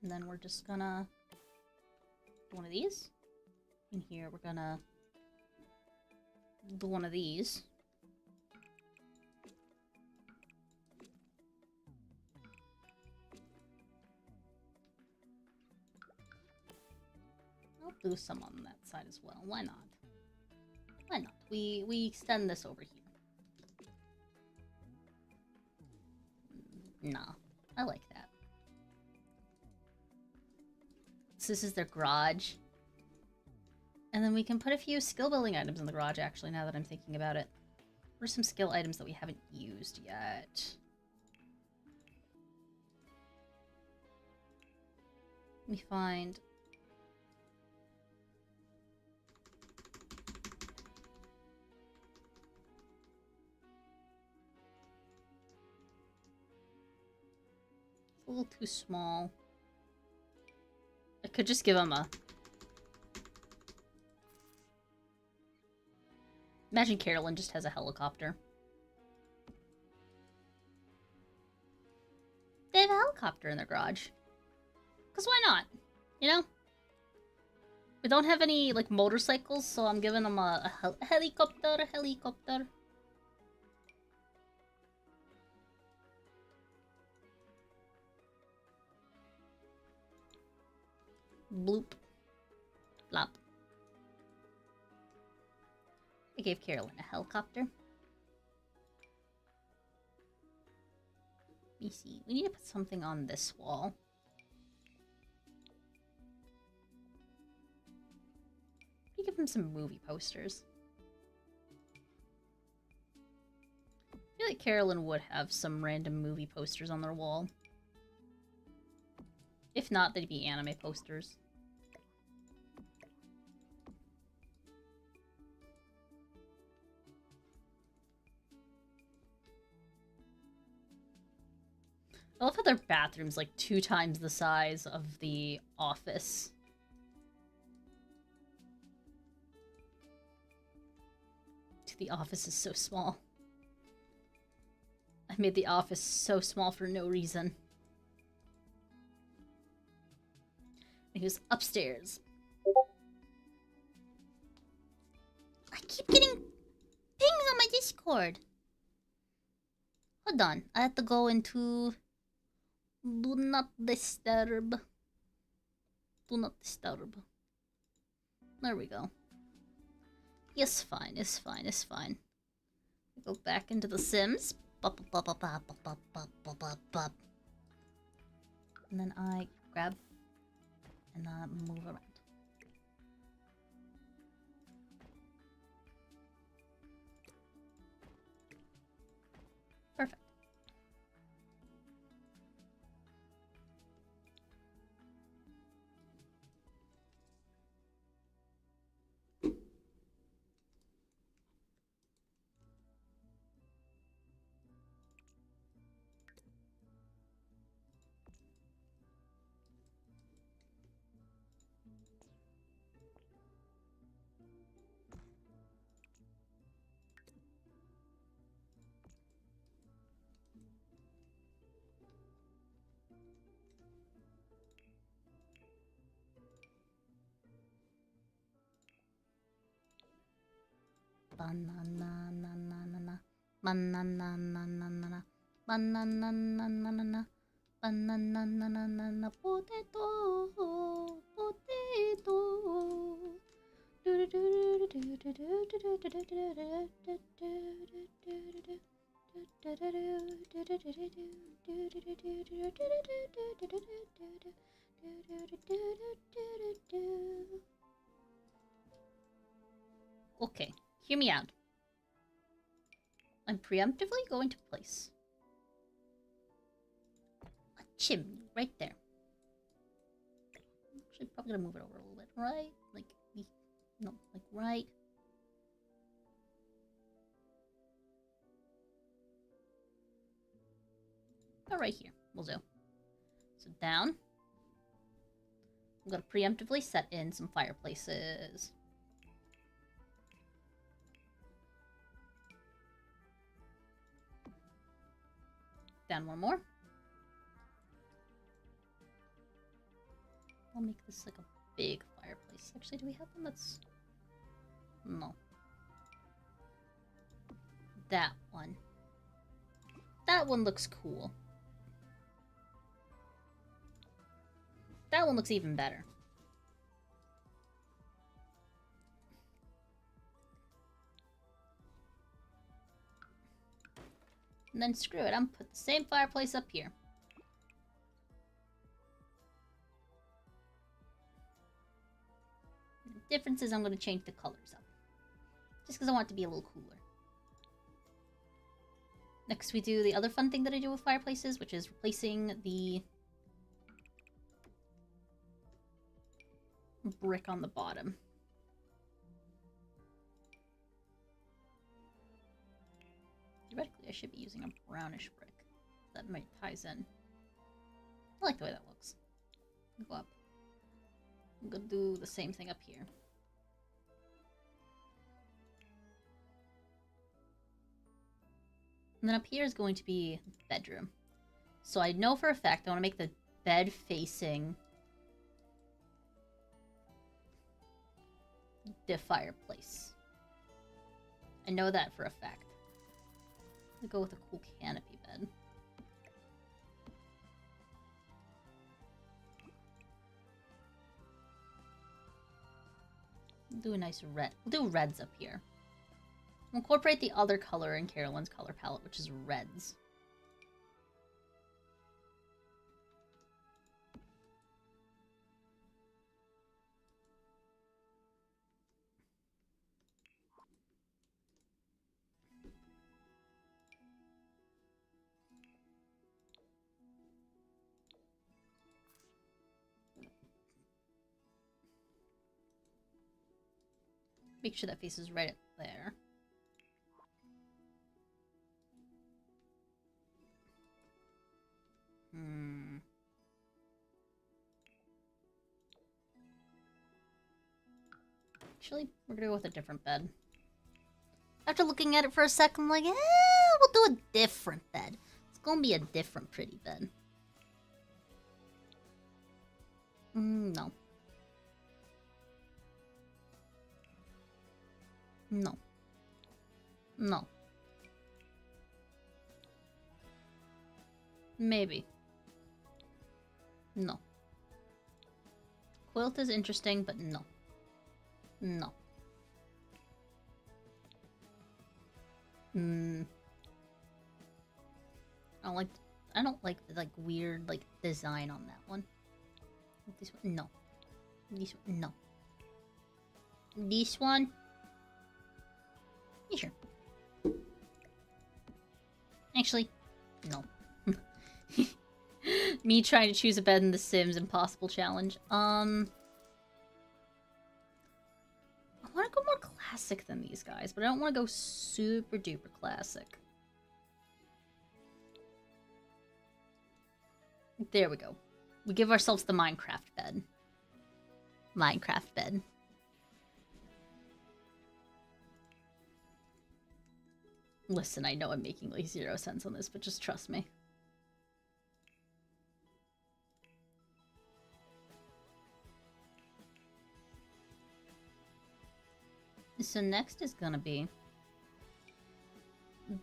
And then we're just gonna do one of these. In here, we're gonna do one of these. I'll do some on that side as well. Why not? Why not? We extend this over here. Nah, I like that. So this is their garage. And then we can put a few skill building items in the garage, actually, now that I'm thinking about it. What are some skill items that we haven't used yet? Let me find... a little too small. I could just give him a... Imagine Carolyn just has a helicopter. They have a helicopter in their garage. Because why not? You know? We don't have any, like, motorcycles, so I'm giving them a helicopter, Bloop. Blop. I gave Carolyn a helicopter. Let me see. We need to put something on this wall. We give them some movie posters. I feel like Carolyn would have some random movie posters on their wall. If not, they'd be anime posters. I love how their bathroom's like 2 times the size of the office. The office is so small. I made the office so small for no reason. And he was upstairs. I keep getting pings on my Discord. Hold on. I have to go into... Do not disturb. Do not disturb. There we go. It's fine, it's fine, it's fine. Go back into The Sims. Bop, bop, bop, bop, bop, bop, bop, bop, bop, bop. And then I grab and move around. Perfect. Banana, na, na, na, na. Banana, na, na, na, na. Banana, na, na, na, na. Banana, na, na, na, na. Potato, potato. Okay. Hear me out. I'm preemptively going to place a chimney right there. Actually, probably gonna move it over a little bit. Right? Like, no, like right right here. Will do. So down. I'm going to preemptively set in some fireplaces. Down one more. I'll make this like a big fireplace. Actually, do we have one that's... No. That one. That one looks cool. That one looks even better. And then screw it, I'm gonna put the same fireplace up here. The difference is I'm gonna change the colors up. Just because I want it to be a little cooler. Next we do the other fun thing that I do with fireplaces, which is replacing the brick on the bottom. Theoretically, I should be using a brownish brick. That might ties in. I like the way that looks. Go up. I'm gonna do the same thing up here. And then up here is going to be the bedroom. So I know for a fact I want to make the bed facing the fireplace. I know that for a fact. I'm gonna go with a cool canopy bed. We'll do a nice red. We'll do reds up here. We'll incorporate the other color in Carolyn's color palette, which is reds. Make sure that faces right up there. Actually, we're gonna go with a different bed. After looking at it for a second, I'm like, we'll do a different bed. It's gonna be a different pretty bed. No. No. No. Maybe. No. Quilt is interesting, but no. No. I don't like the weird design on that one. This one, no. This one, no. This one, yeah, sure. Actually, no. Me trying to choose a bed in The Sims Impossible Challenge. I want to go more classic than these guys, but I don't want to go super duper classic. There we go. We give ourselves the Minecraft bed. Minecraft bed. Listen, I know I'm making like 0 sense on this, but just trust me. So next is gonna be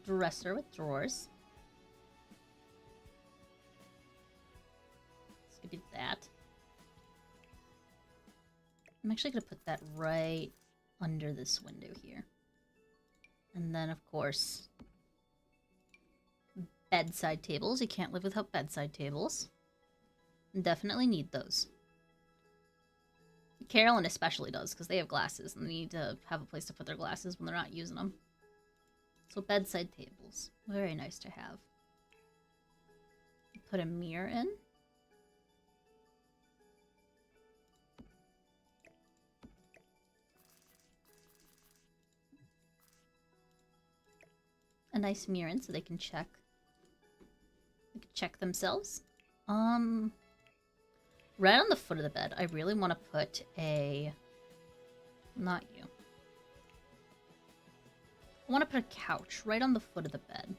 dresser with drawers. It's gonna be that. I'm actually gonna put that right under this window here. And then, of course, bedside tables. You can't live without bedside tables. Definitely need those. Carolyn especially does, because they have glasses, and they need to have a place to put their glasses when they're not using them. So bedside tables. Very nice to have. Put a mirror in. A nice mirror in so they can check. check themselves. Right on the foot of the bed, I really want to put a... Not you. I want to put a couch right on the foot of the bed.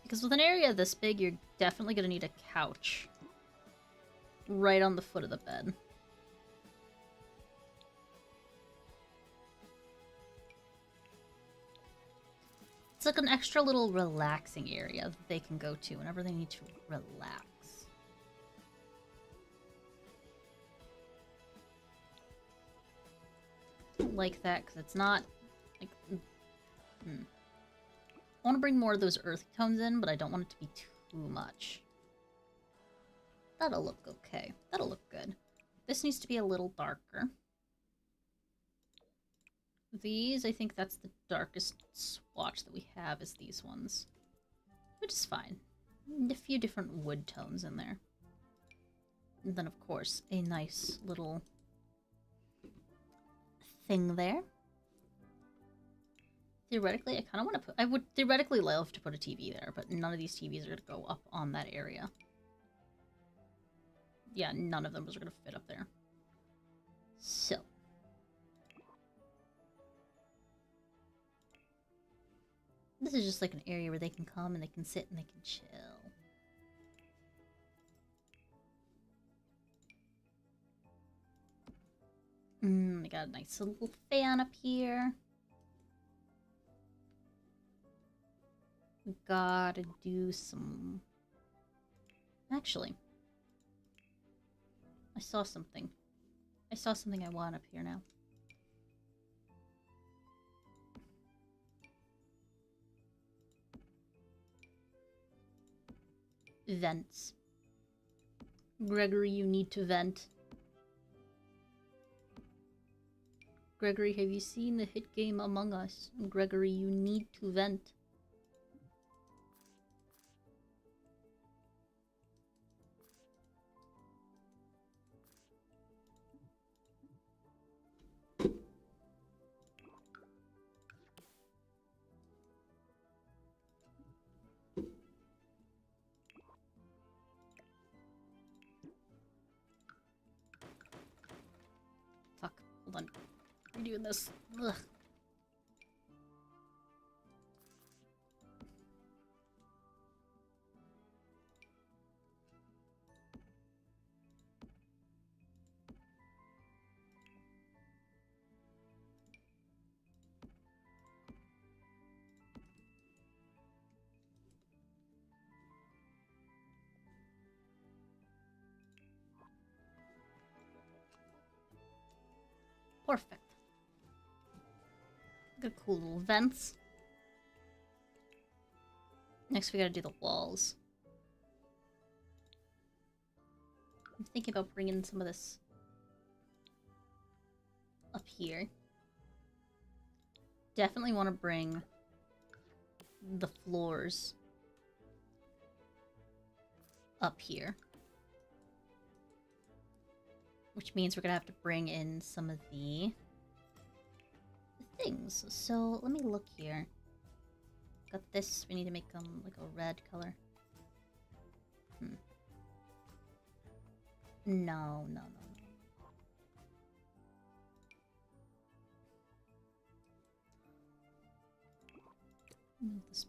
Because with an area this big, you're definitely going to need a couch right on the foot of the bed. It's like an extra little relaxing area that they can go to whenever they need to relax. Like that, because it's not like... I want to bring more of those earthy tones in, but I don't want it to be too much. That'll look okay. That'll look good. This needs to be a little darker. These, I think that's the darkest swatch that we have, is these ones. Which is fine. A few different wood tones in there. And then, of course, a nice little thing there. Theoretically, I kind of want to put... I would theoretically love to put a TV there, but none of these TVs are going to go up on that area. Yeah, none of them are going to fit up there. So. This is just like an area where they can come and they can sit and they can chill. I got a nice little fan up here. Gotta do some... Actually, I saw something. I saw something I want up here now. Vents. Gregory, you need to vent. Gregory, have you seen the hit game Among Us? Gregory, you need to vent. Fuck, hold on. Redoing this. Ugh. Perfect. Good cool little vents. Next we gotta do the walls. I'm thinking about bringing some of this up here. Definitely want to bring the floors up here. Which means we're gonna have to bring in some of the things. So let me look here. Got this. We need to make them like a red color. No. Just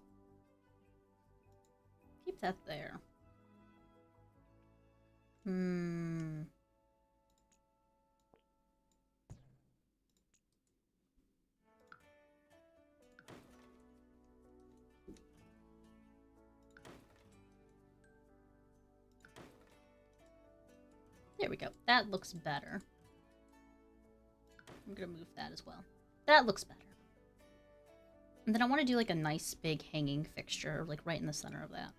keep that there. There we go. That looks better. I'm gonna move that as well. That looks better. And then I want to do like a nice big hanging fixture, like right in the center of that.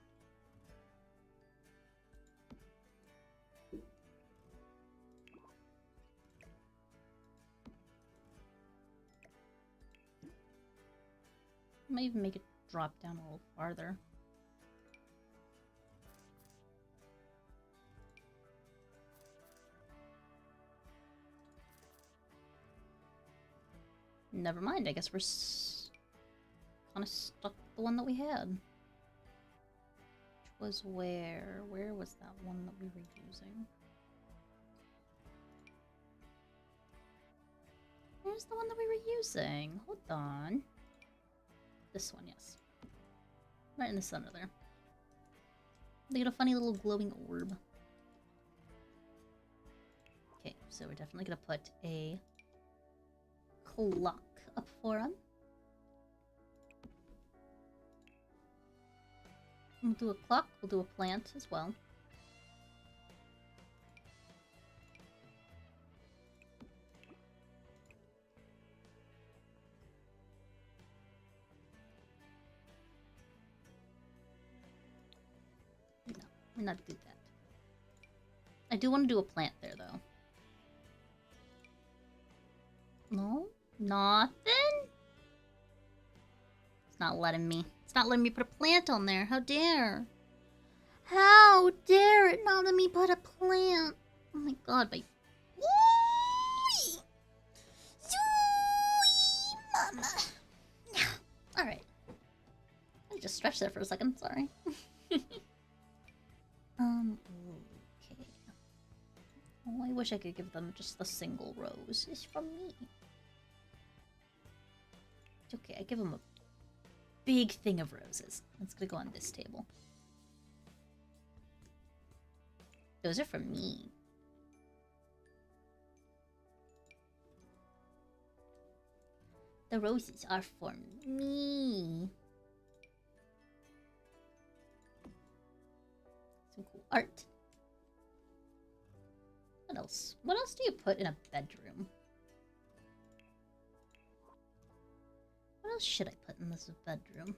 I might even make it drop down a little farther. Never mind, I guess we're kind of stuck with the one that we had. Which was where? Where was that one that we were using? Where's the one that we were using? Hold on. This one, yes. Right in the center there. They get a funny little glowing orb. Okay, so we're definitely gonna put a clock up for him. We'll do a clock, we'll do a plant as well. No, we're not do that. I do want to do a plant there, though. No? Nothing? It's not letting me. It's not letting me put a plant on there. How dare? How dare it not let me put a plant? Oh my god, my... Mama. Alright. I just stretched there for a second, sorry. Okay. Oh, I wish I could give them just the single rose. It's from me. It's okay, I give them a big thing of roses. It's gonna go on this table. Those are from me. The roses are for me. Some cool art. What else? What else do you put in a bedroom? What else should I put in this bedroom?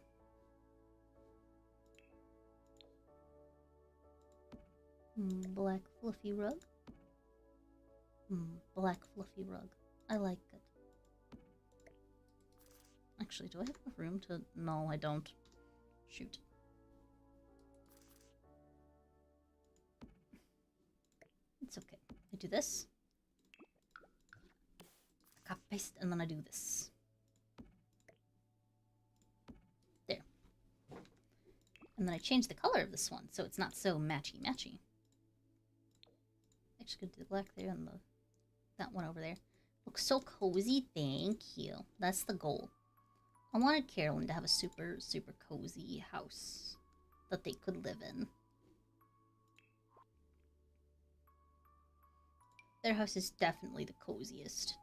Black fluffy rug. Black fluffy rug. I like it. Actually, do I have enough room to... No, I don't. Shoot. It's okay. I do this. Copy paste, and then I do this. There. And then I change the color of this one, so it's not so matchy-matchy. Actually, gonna do the black there and that one over there. Looks so cozy. Thank you. That's the goal. I wanted Carolyn to have a super, super cozy house that they could live in. Their house is definitely the coziest.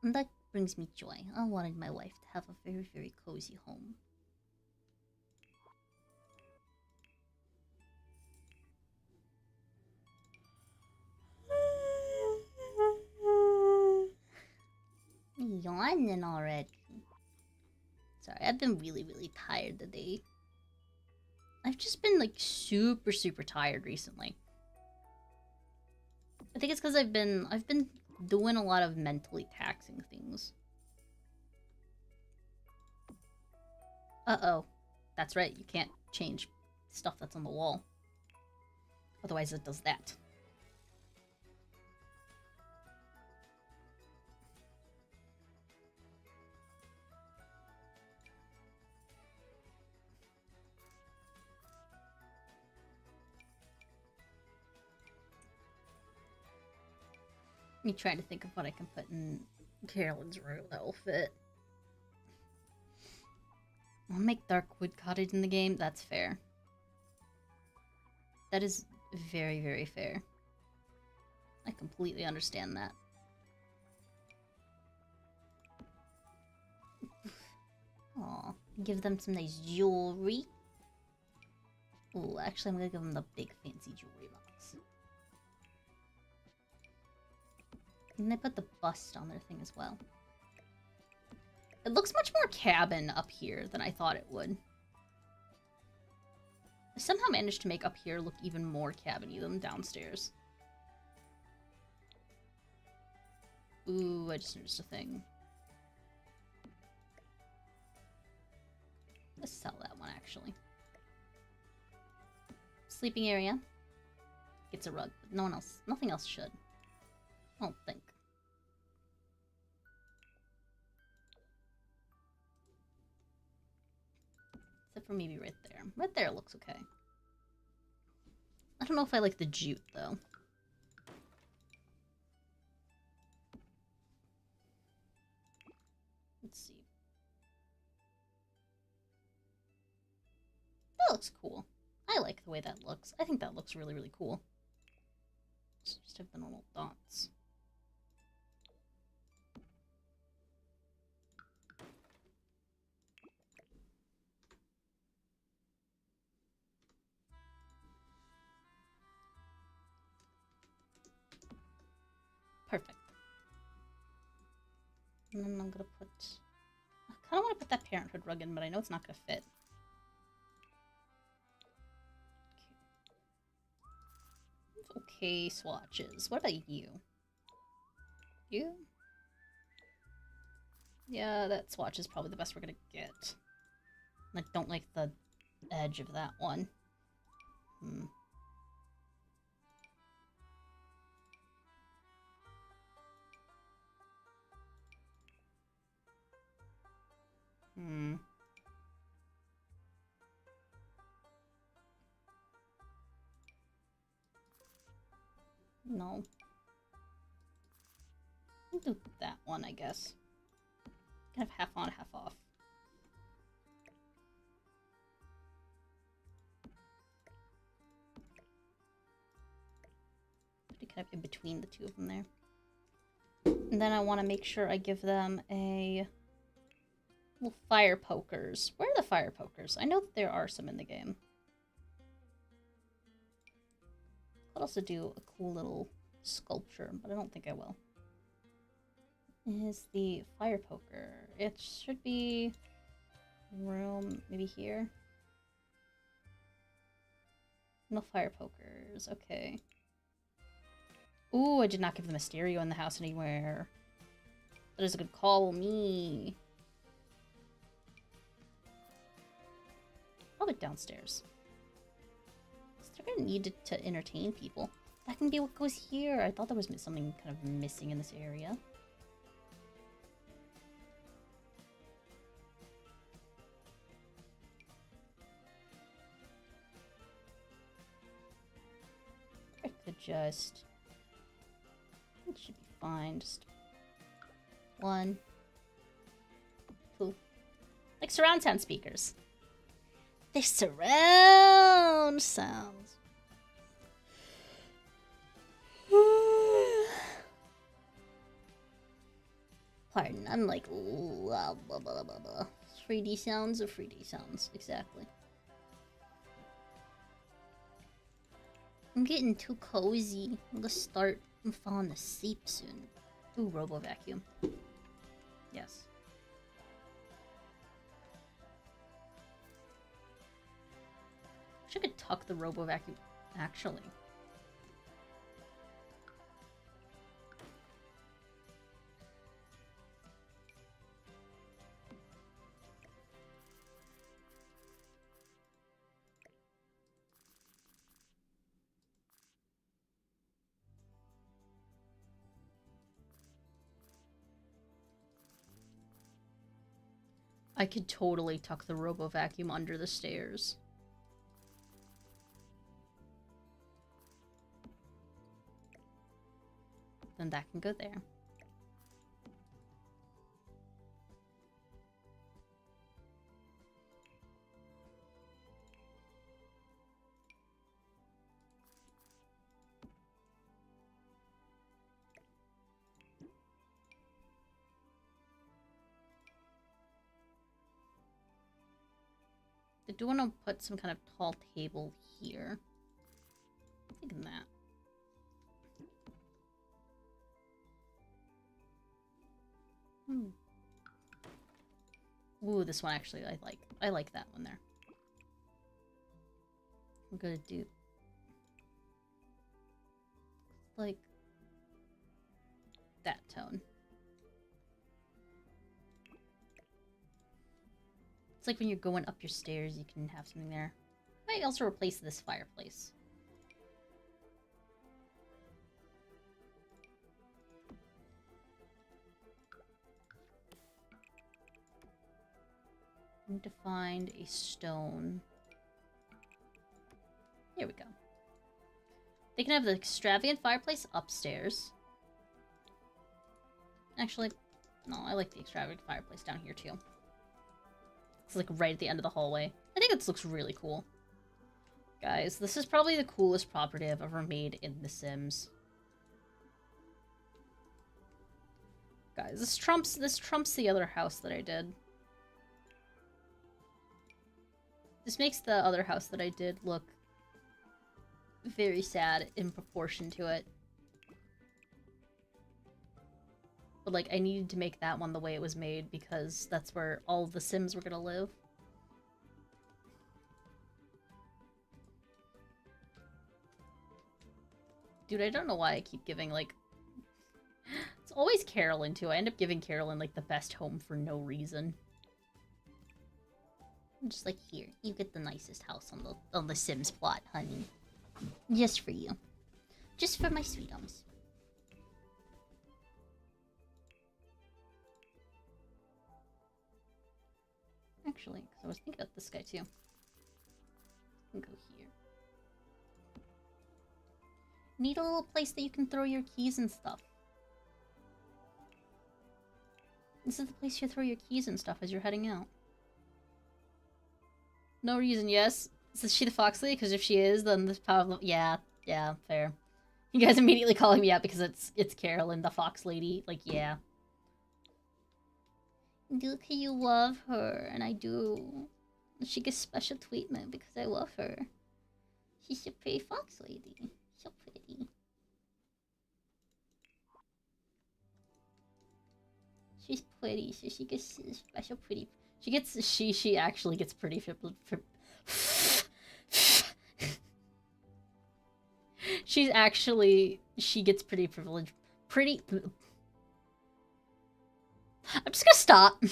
And that brings me joy. I wanted my wife to have a very, very cozy home. Yawning already. Sorry, I've been really, really tired today. I've just been like super, super tired recently. I think it's because I've been doing a lot of mentally taxing things. Uh-oh. That's right, you can't change stuff that's on the wall. Otherwise it does that. Me trying to think of what I can put in Carolyn's room that will fit. I'll make dark wood cottage in the game. That's fair. That is very, very fair. I completely understand that. Aw, give them some nice jewelry. Oh, actually, I'm gonna give them the big fancy jewelry box. And they put the bust on their thing as well. It looks much more cabin up here than I thought it would. I somehow managed to make up here look even more cabin-y than downstairs. Ooh, I just noticed a thing. Let's sell that one, actually. Sleeping area. Gets a rug, but no one else, nothing else should. I don't think. for maybe right there. Right there looks okay. I don't know if I like the jute, though. Let's see. That looks cool. I like the way that looks. I think that looks really, really cool. Just have the normal dots. Perfect. And then I'm gonna put... I kind of want to put that Parenthood rug in, but I know it's not gonna fit. Okay, swatches. What about you? You? Yeah, that swatch is probably the best we're gonna get. I don't like the edge of that one. No. I'll do that one, I guess. Kind of half on, half off. Kind of in between the two of them there. And then I want to make sure I give them a little fire pokers. Where are the fire pokers? I know that there are some in the game. I'll also do a cool little sculpture, but I don't think I will. Is the fire poker? It should be room maybe here. No fire pokers. Okay. Ooh, I did not give them a stereo in the house anywhere. That is a good call, me. I'll put downstairs. They're gonna need it to entertain people. That can be what goes here. I thought there was something kind of missing in this area. I could just... It should be fine. Just... 1, 2. Like surround sound speakers. They're surround sounds. Pardon, I'm like blah blah blah blah blah. 3D sounds or 3D sounds, exactly. I'm getting too cozy. I'm falling asleep soon. Ooh, robo vacuum. Yes. Wish I could tuck the robo vacuum actually. I could totally tuck the robo vacuum under the stairs. Then that can go there. I do want to put some kind of tall table here. I'm thinking that. Ooh, this one actually I like. I like that one there. I'm gonna do like that tone. It's like when you're going up your stairs, you can have something there. I might also replace this fireplace. need to find a stone. Here we go. They can have the extravagant fireplace upstairs. Actually, no, I like the extravagant fireplace down here too. It's like right at the end of the hallway. I think this looks really cool. Guys, this is probably the coolest property I've ever made in The Sims. Guys, this trumps the other house that I did. This makes the other house that I did look very sad in proportion to it. But, like, I needed to make that one the way it was made because that's where all of the Sims were gonna live. Dude, I don't know why I keep giving, like... It's always Carolyn, too. I end up giving Carolyn, like, the best home for no reason. I'm just like, here, you get the nicest house on the Sims plot, honey. Just for you. Just for my sweetums. Actually, because I was thinking about this guy, too. I can go here. Need a little place that you can throw your keys and stuff. This is the place you throw your keys and stuff as you're heading out. No reason, yes. Is she the fox lady? Because if she is, then this power... Yeah, fair. You guys immediately calling me out because it's Carolyn, the fox lady. Like, yeah. Do you love her? And I do. She gets special treatment because I love her. She's a pretty fox lady. So pretty. She's pretty, so she gets special pretty. She actually gets pretty. She gets pretty privileged. I'm just gonna stop.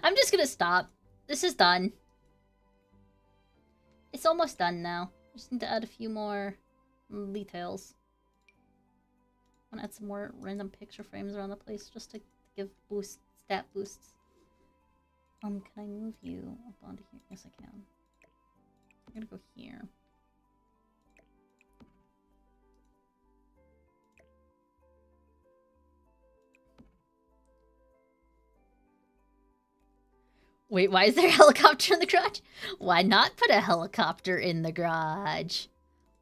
I'm just gonna stop. This is done. It's almost done now. Just need to add a few more details. I'm gonna add some more random picture frames around the place just to give stat boosts. Can I move you up onto here? Yes, I can. I'm gonna go here. Wait, why is there a helicopter in the garage? Why not put a helicopter in the garage?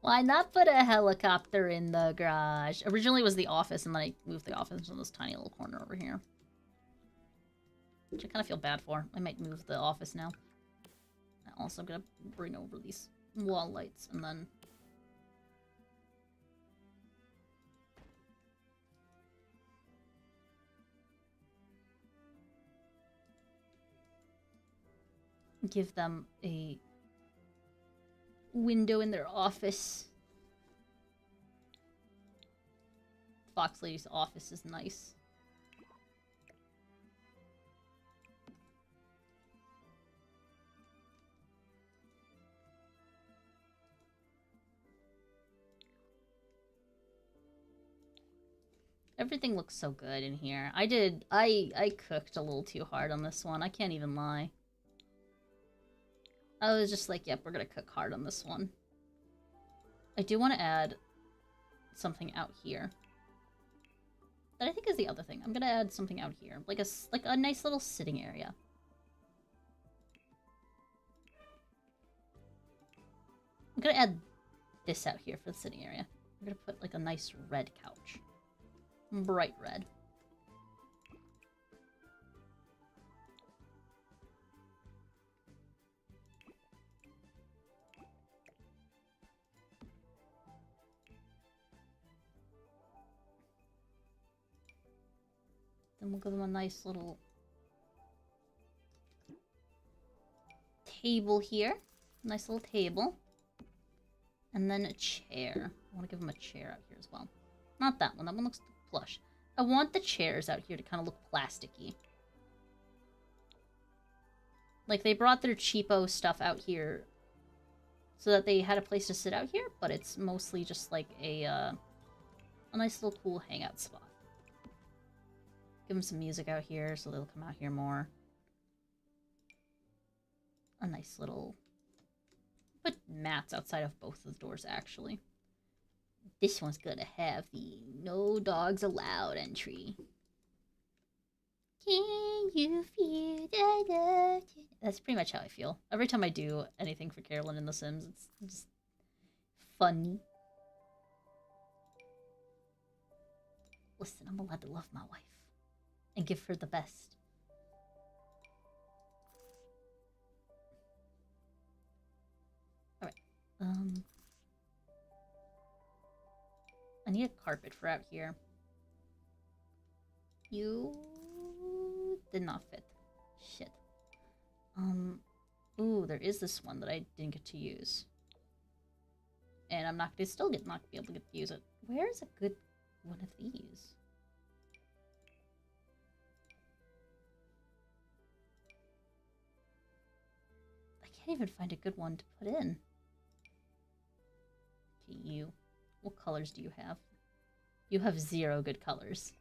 Why not put a helicopter in the garage? Originally it was the office, and then I moved the office in this tiny little corner over here. Which I kind of feel bad for. I might move the office now. I'm also gonna bring over these wall lights, and then... give them a window in their office. Fox Lady's office is nice. Everything looks so good in here. I cooked a little too hard on this one. I can't even lie. I was just like, yep, we're gonna cook hard on this one. I do want to add something out here. That I think is the other thing. I'm gonna add something out here. Like a nice little sitting area. I'm gonna add this out here for the sitting area. I'm gonna put like a nice red couch. Bright red. Then we'll give them a nice little table here. Nice little table. And then a chair. I want to give them a chair out here as well. Not that one. That one looks plush. I want the chairs out here to kind of look plasticky. Like, they brought their cheapo stuff out here so that they had a place to sit out here, but it's mostly just like a nice little cool hangout spot. Give them some music out here so they'll come out here more. a nice little... Put mats outside of both of the doors, actually. This one's gonna have the no dogs allowed entry. Can you feel that? That's pretty much how I feel. Every time I do anything for Carolyn in The Sims, it's just funny. Listen, I'm allowed to love my wife. And give her the best. Alright. I need a carpet for out here. You did not fit. Shit. Ooh, there is this one that I didn't get to use. And I'm not gonna not be able to get to use it. Where is a good one of these? I can't even find a good one to put in. Okay, you. What colors do you have? You have 0 good colors.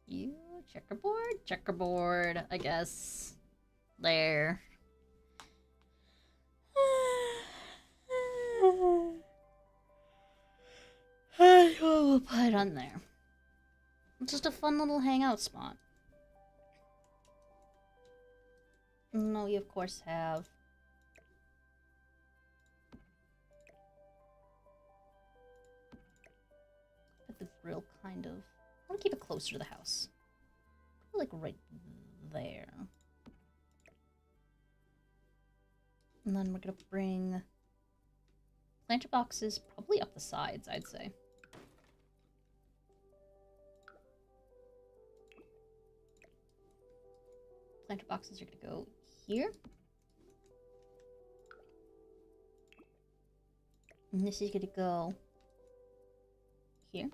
You, checkerboard? Checkerboard, I guess. There. We'll put it on there. It's just a fun little hangout spot. No, you of course have... Put the grill kind of... I want to keep it closer to the house. Like right there. And then we're gonna bring planter boxes probably up the sides, I'd say. Planter boxes are gonna go here. And this is gonna go here.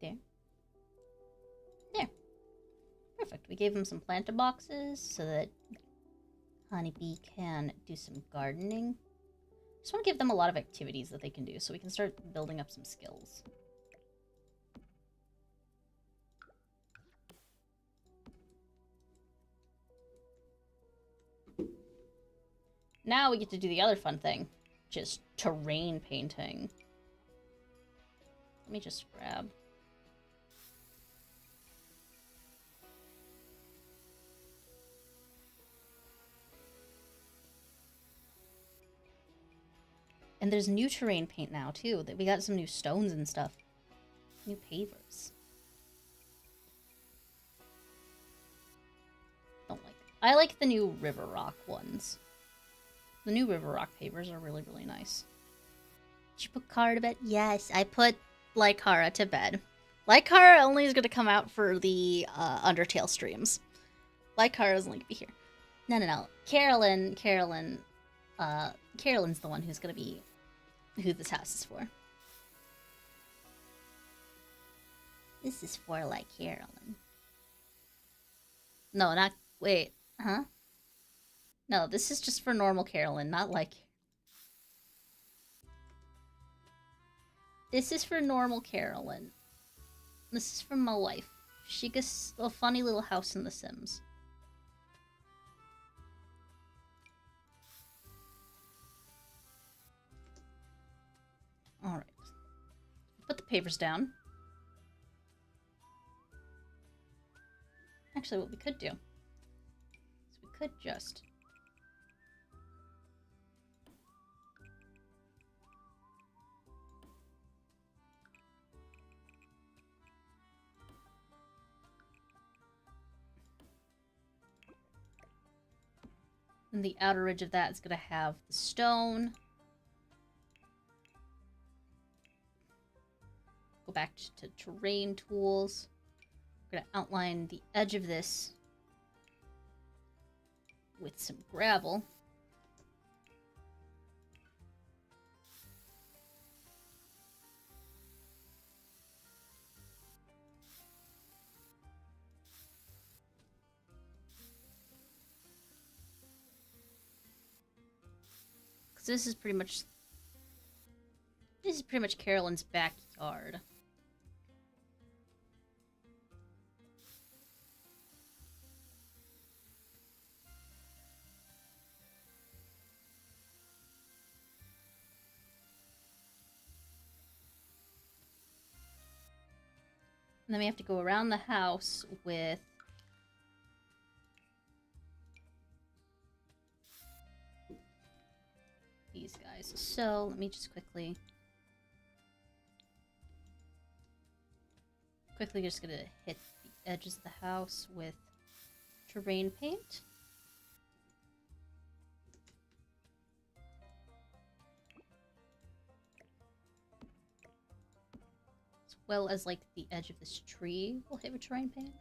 There. There. Perfect. We gave him some planter boxes so that Honeybee can do some gardening. Just want to give them a lot of activities that they can do so we can start building up some skills. Now we get to do the other fun thing. Just terrain painting. Let me just grab... And there's new terrain paint now, too. That we got some new stones and stuff. New pavers. Don't like it. I like the new River Rock ones. The new River Rock pavers are really, really nice. Did you put Kara to bed? Yes, I put Laika to bed. Laika only is going to come out for the Undertale streams. Laika is only going to be here. No. Carolyn's the one who's going to be who this house is for. This is for, like, Carolyn. No, not... Wait. Huh? No, this is just for normal Carolyn, not like... This is for normal Carolyn. This is for my wife. She gets a funny little house in The Sims. Alright. Put the pavers down. Actually, what we could do is we could just... And the outer ridge of that is going to have the stone. Go back to terrain tools. We're going to outline the edge of this with some gravel. Because this is pretty much Carolyn's backyard. then we have to go around the house with these guys. So let me just quickly just gonna hit the edges of the house with terrain paint. As well as like the edge of this tree we'll hit with terrain paint.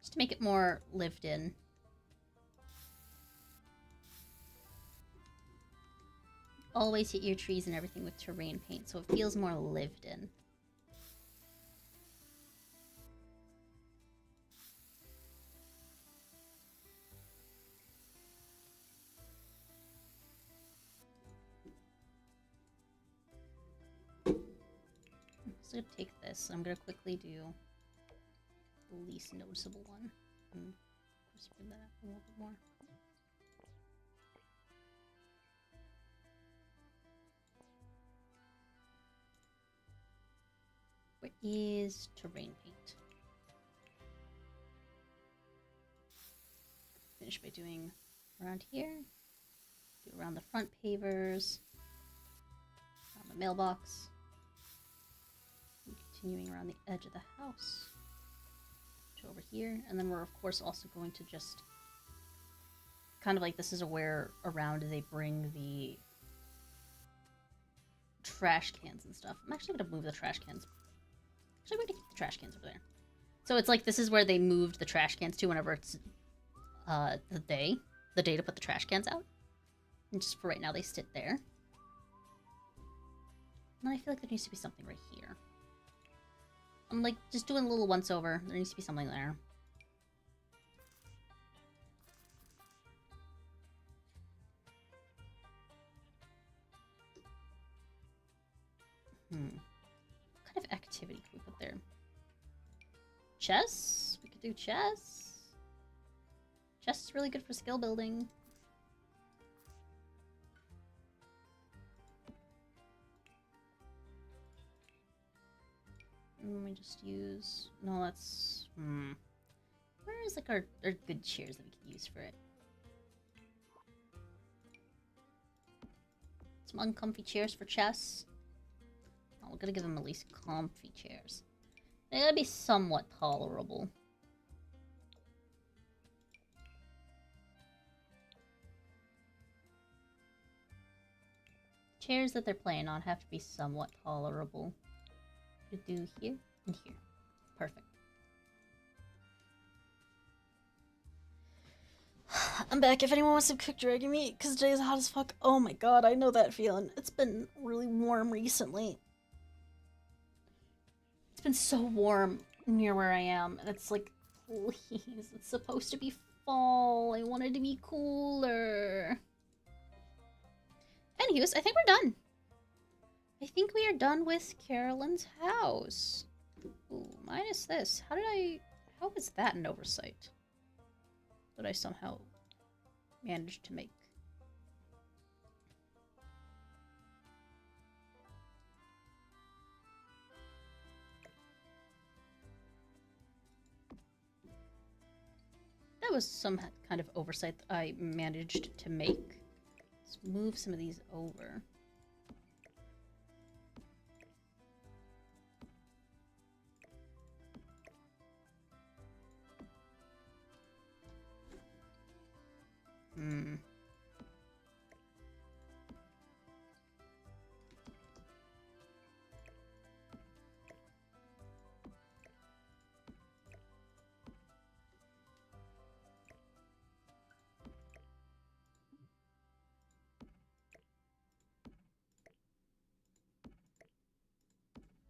Just to make it more lived in. Always hit your trees and everything with terrain paint so it feels more lived in. I'm just gonna take this. I'm gonna quickly do the least noticeable one. Just bring that up a little bit more. Where is terrain paint? Finish by doing around here. Do around the front pavers. Around the mailbox. And continuing around the edge of the house. To over here. And then we're of course also going to just kind of like this is where around they bring the trash cans and stuff. I'm actually going to move the trash cans. Actually, I'm going to keep the trash cans over there. So it's like this is where they moved the trash cans to whenever it's the day to put the trash cans out. And just for right now, they sit there. And I feel like there needs to be something right here. I'm like just doing a little once over. There needs to be something there. What kind of activity can we put there? Chess? We could do chess. Chess is really good for skill building. Let me just use... No, that's... Where is like our good chairs that we could use for it? Some uncomfy chairs for chess. Oh, we're gonna give them at least comfy chairs. They gotta be somewhat tolerable. Chairs that they're playing on have to be somewhat tolerable. To do here and here. Perfect. I'm back if anyone wants some cooked dragon meat, because today's hot as fuck. Oh my god, I know that feeling. It's been really warm recently. It's been so warm near where I am, and it's like, please, it's supposed to be fall. I want it to be cooler. Anyways, I think we're done. I think we are done with Carolyn's house. Ooh, minus this. How is that an oversight? That I somehow managed to make. That was some kind of oversight that I managed to make. Let's move some of these over.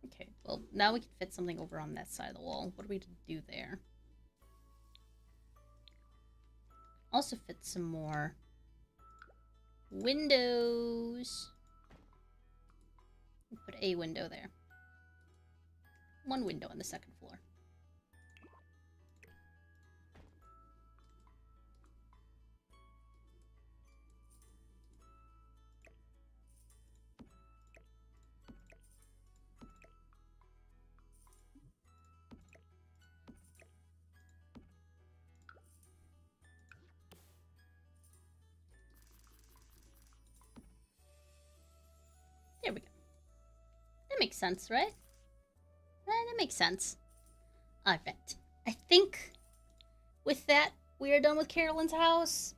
Okay, well, now we can fit something over on that side of the wall. What are we to do there? Also fit some more windows. Put a window there. One window on the second floor. sense, right? That makes sense. Alright. I think with that, we are done with Carolyn's house.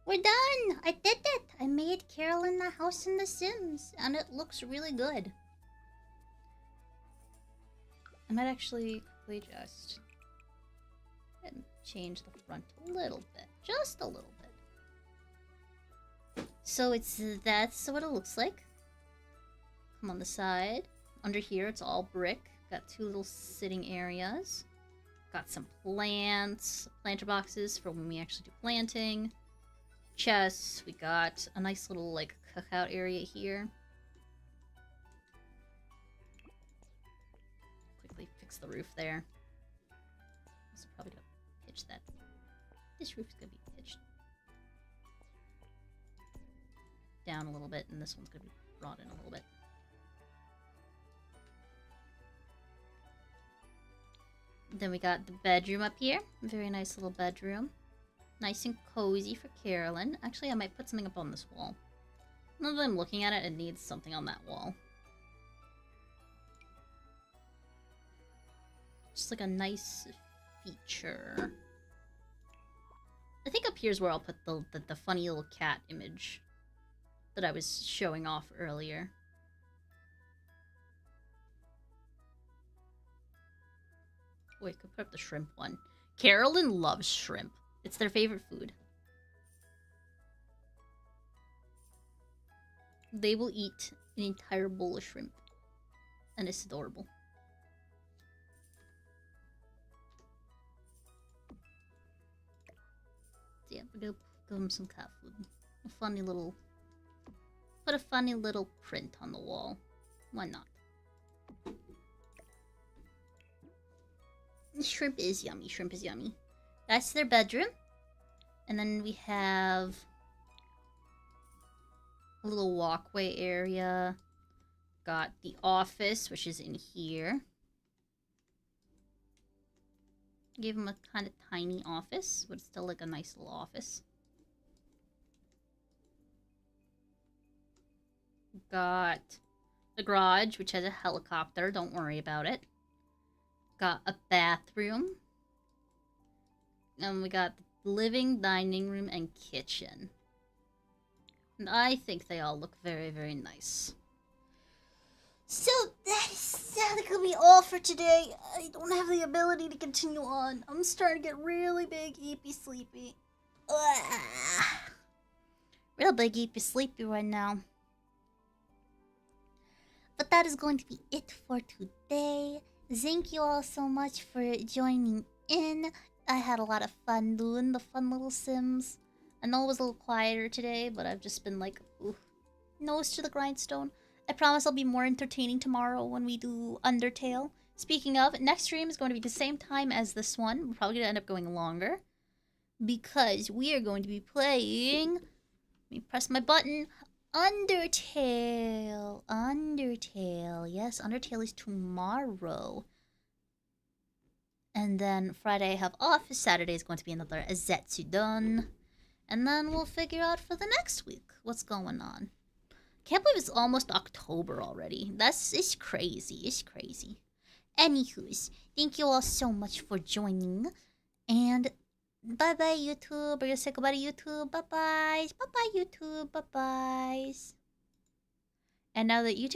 We're done! I did it! I made Carolyn a house in The Sims, and it looks really good. I might actually quickly just change the front a little bit. Just a little bit. So that's what it looks like. Come on the side. Under here, it's all brick. Got 2 little sitting areas. Got some plants. Planter boxes for when we actually do planting. Chests. We got a nice little, like, cookout area here. Quickly fix the roof there. Also probably gonna pitch that. This roof's gonna be pitched down a little bit, and this one's gonna be brought in a little bit. Then we got the bedroom up here. Very nice little bedroom. Nice and cozy for Carolyn. Actually, I might put something up on this wall. Now that I'm looking at it, it needs something on that wall. Just like a nice feature. I think up here's where I'll put the funny little cat image that I was showing off earlier. Wait, could put up the shrimp one. Carolyn loves shrimp. It's their favorite food. They will eat an entire bowl of shrimp. And it's adorable. So yeah, we're gonna give them some cat food. A funny little... Put a funny little print on the wall. Why not? Shrimp is yummy. Shrimp is yummy. That's their bedroom. And then we have a little walkway area. Got the office, which is in here. Gave them a kind of tiny office, but it's still like a nice little office. Got the garage, which has a helicopter. Don't worry about it. Got a bathroom. And we got the living, dining room, and kitchen. And I think they all look very, very nice. So that's gonna be all for today. I don't have the ability to continue on. I'm starting to get really big, eepy, sleepy. Ugh. Real big, eepy, sleepy right now. But that is going to be it for today. Thank you all so much for joining in. I had a lot of fun doing the fun little Sims. I know it was a little quieter today, but I've just been like, ooh, nose to the grindstone. I promise I'll be more entertaining tomorrow when we do Undertale. Speaking of, next stream is going to be the same time as this one. We're probably going to end up going longer. Because we are going to be playing... Let me press my button. Undertale. Undertale. Yes, Undertale is tomorrow. And then Friday I have off. Saturday is going to be another Zetsudon. And then we'll figure out for the next week what's going on. Can't believe it's almost October already. It's crazy. It's crazy. Anywho's, thank you all so much for joining. And bye-bye, YouTube. We're gonna say goodbye to YouTube. Bye-bye. Bye-bye, YouTube. Bye-bye. And now that YouTube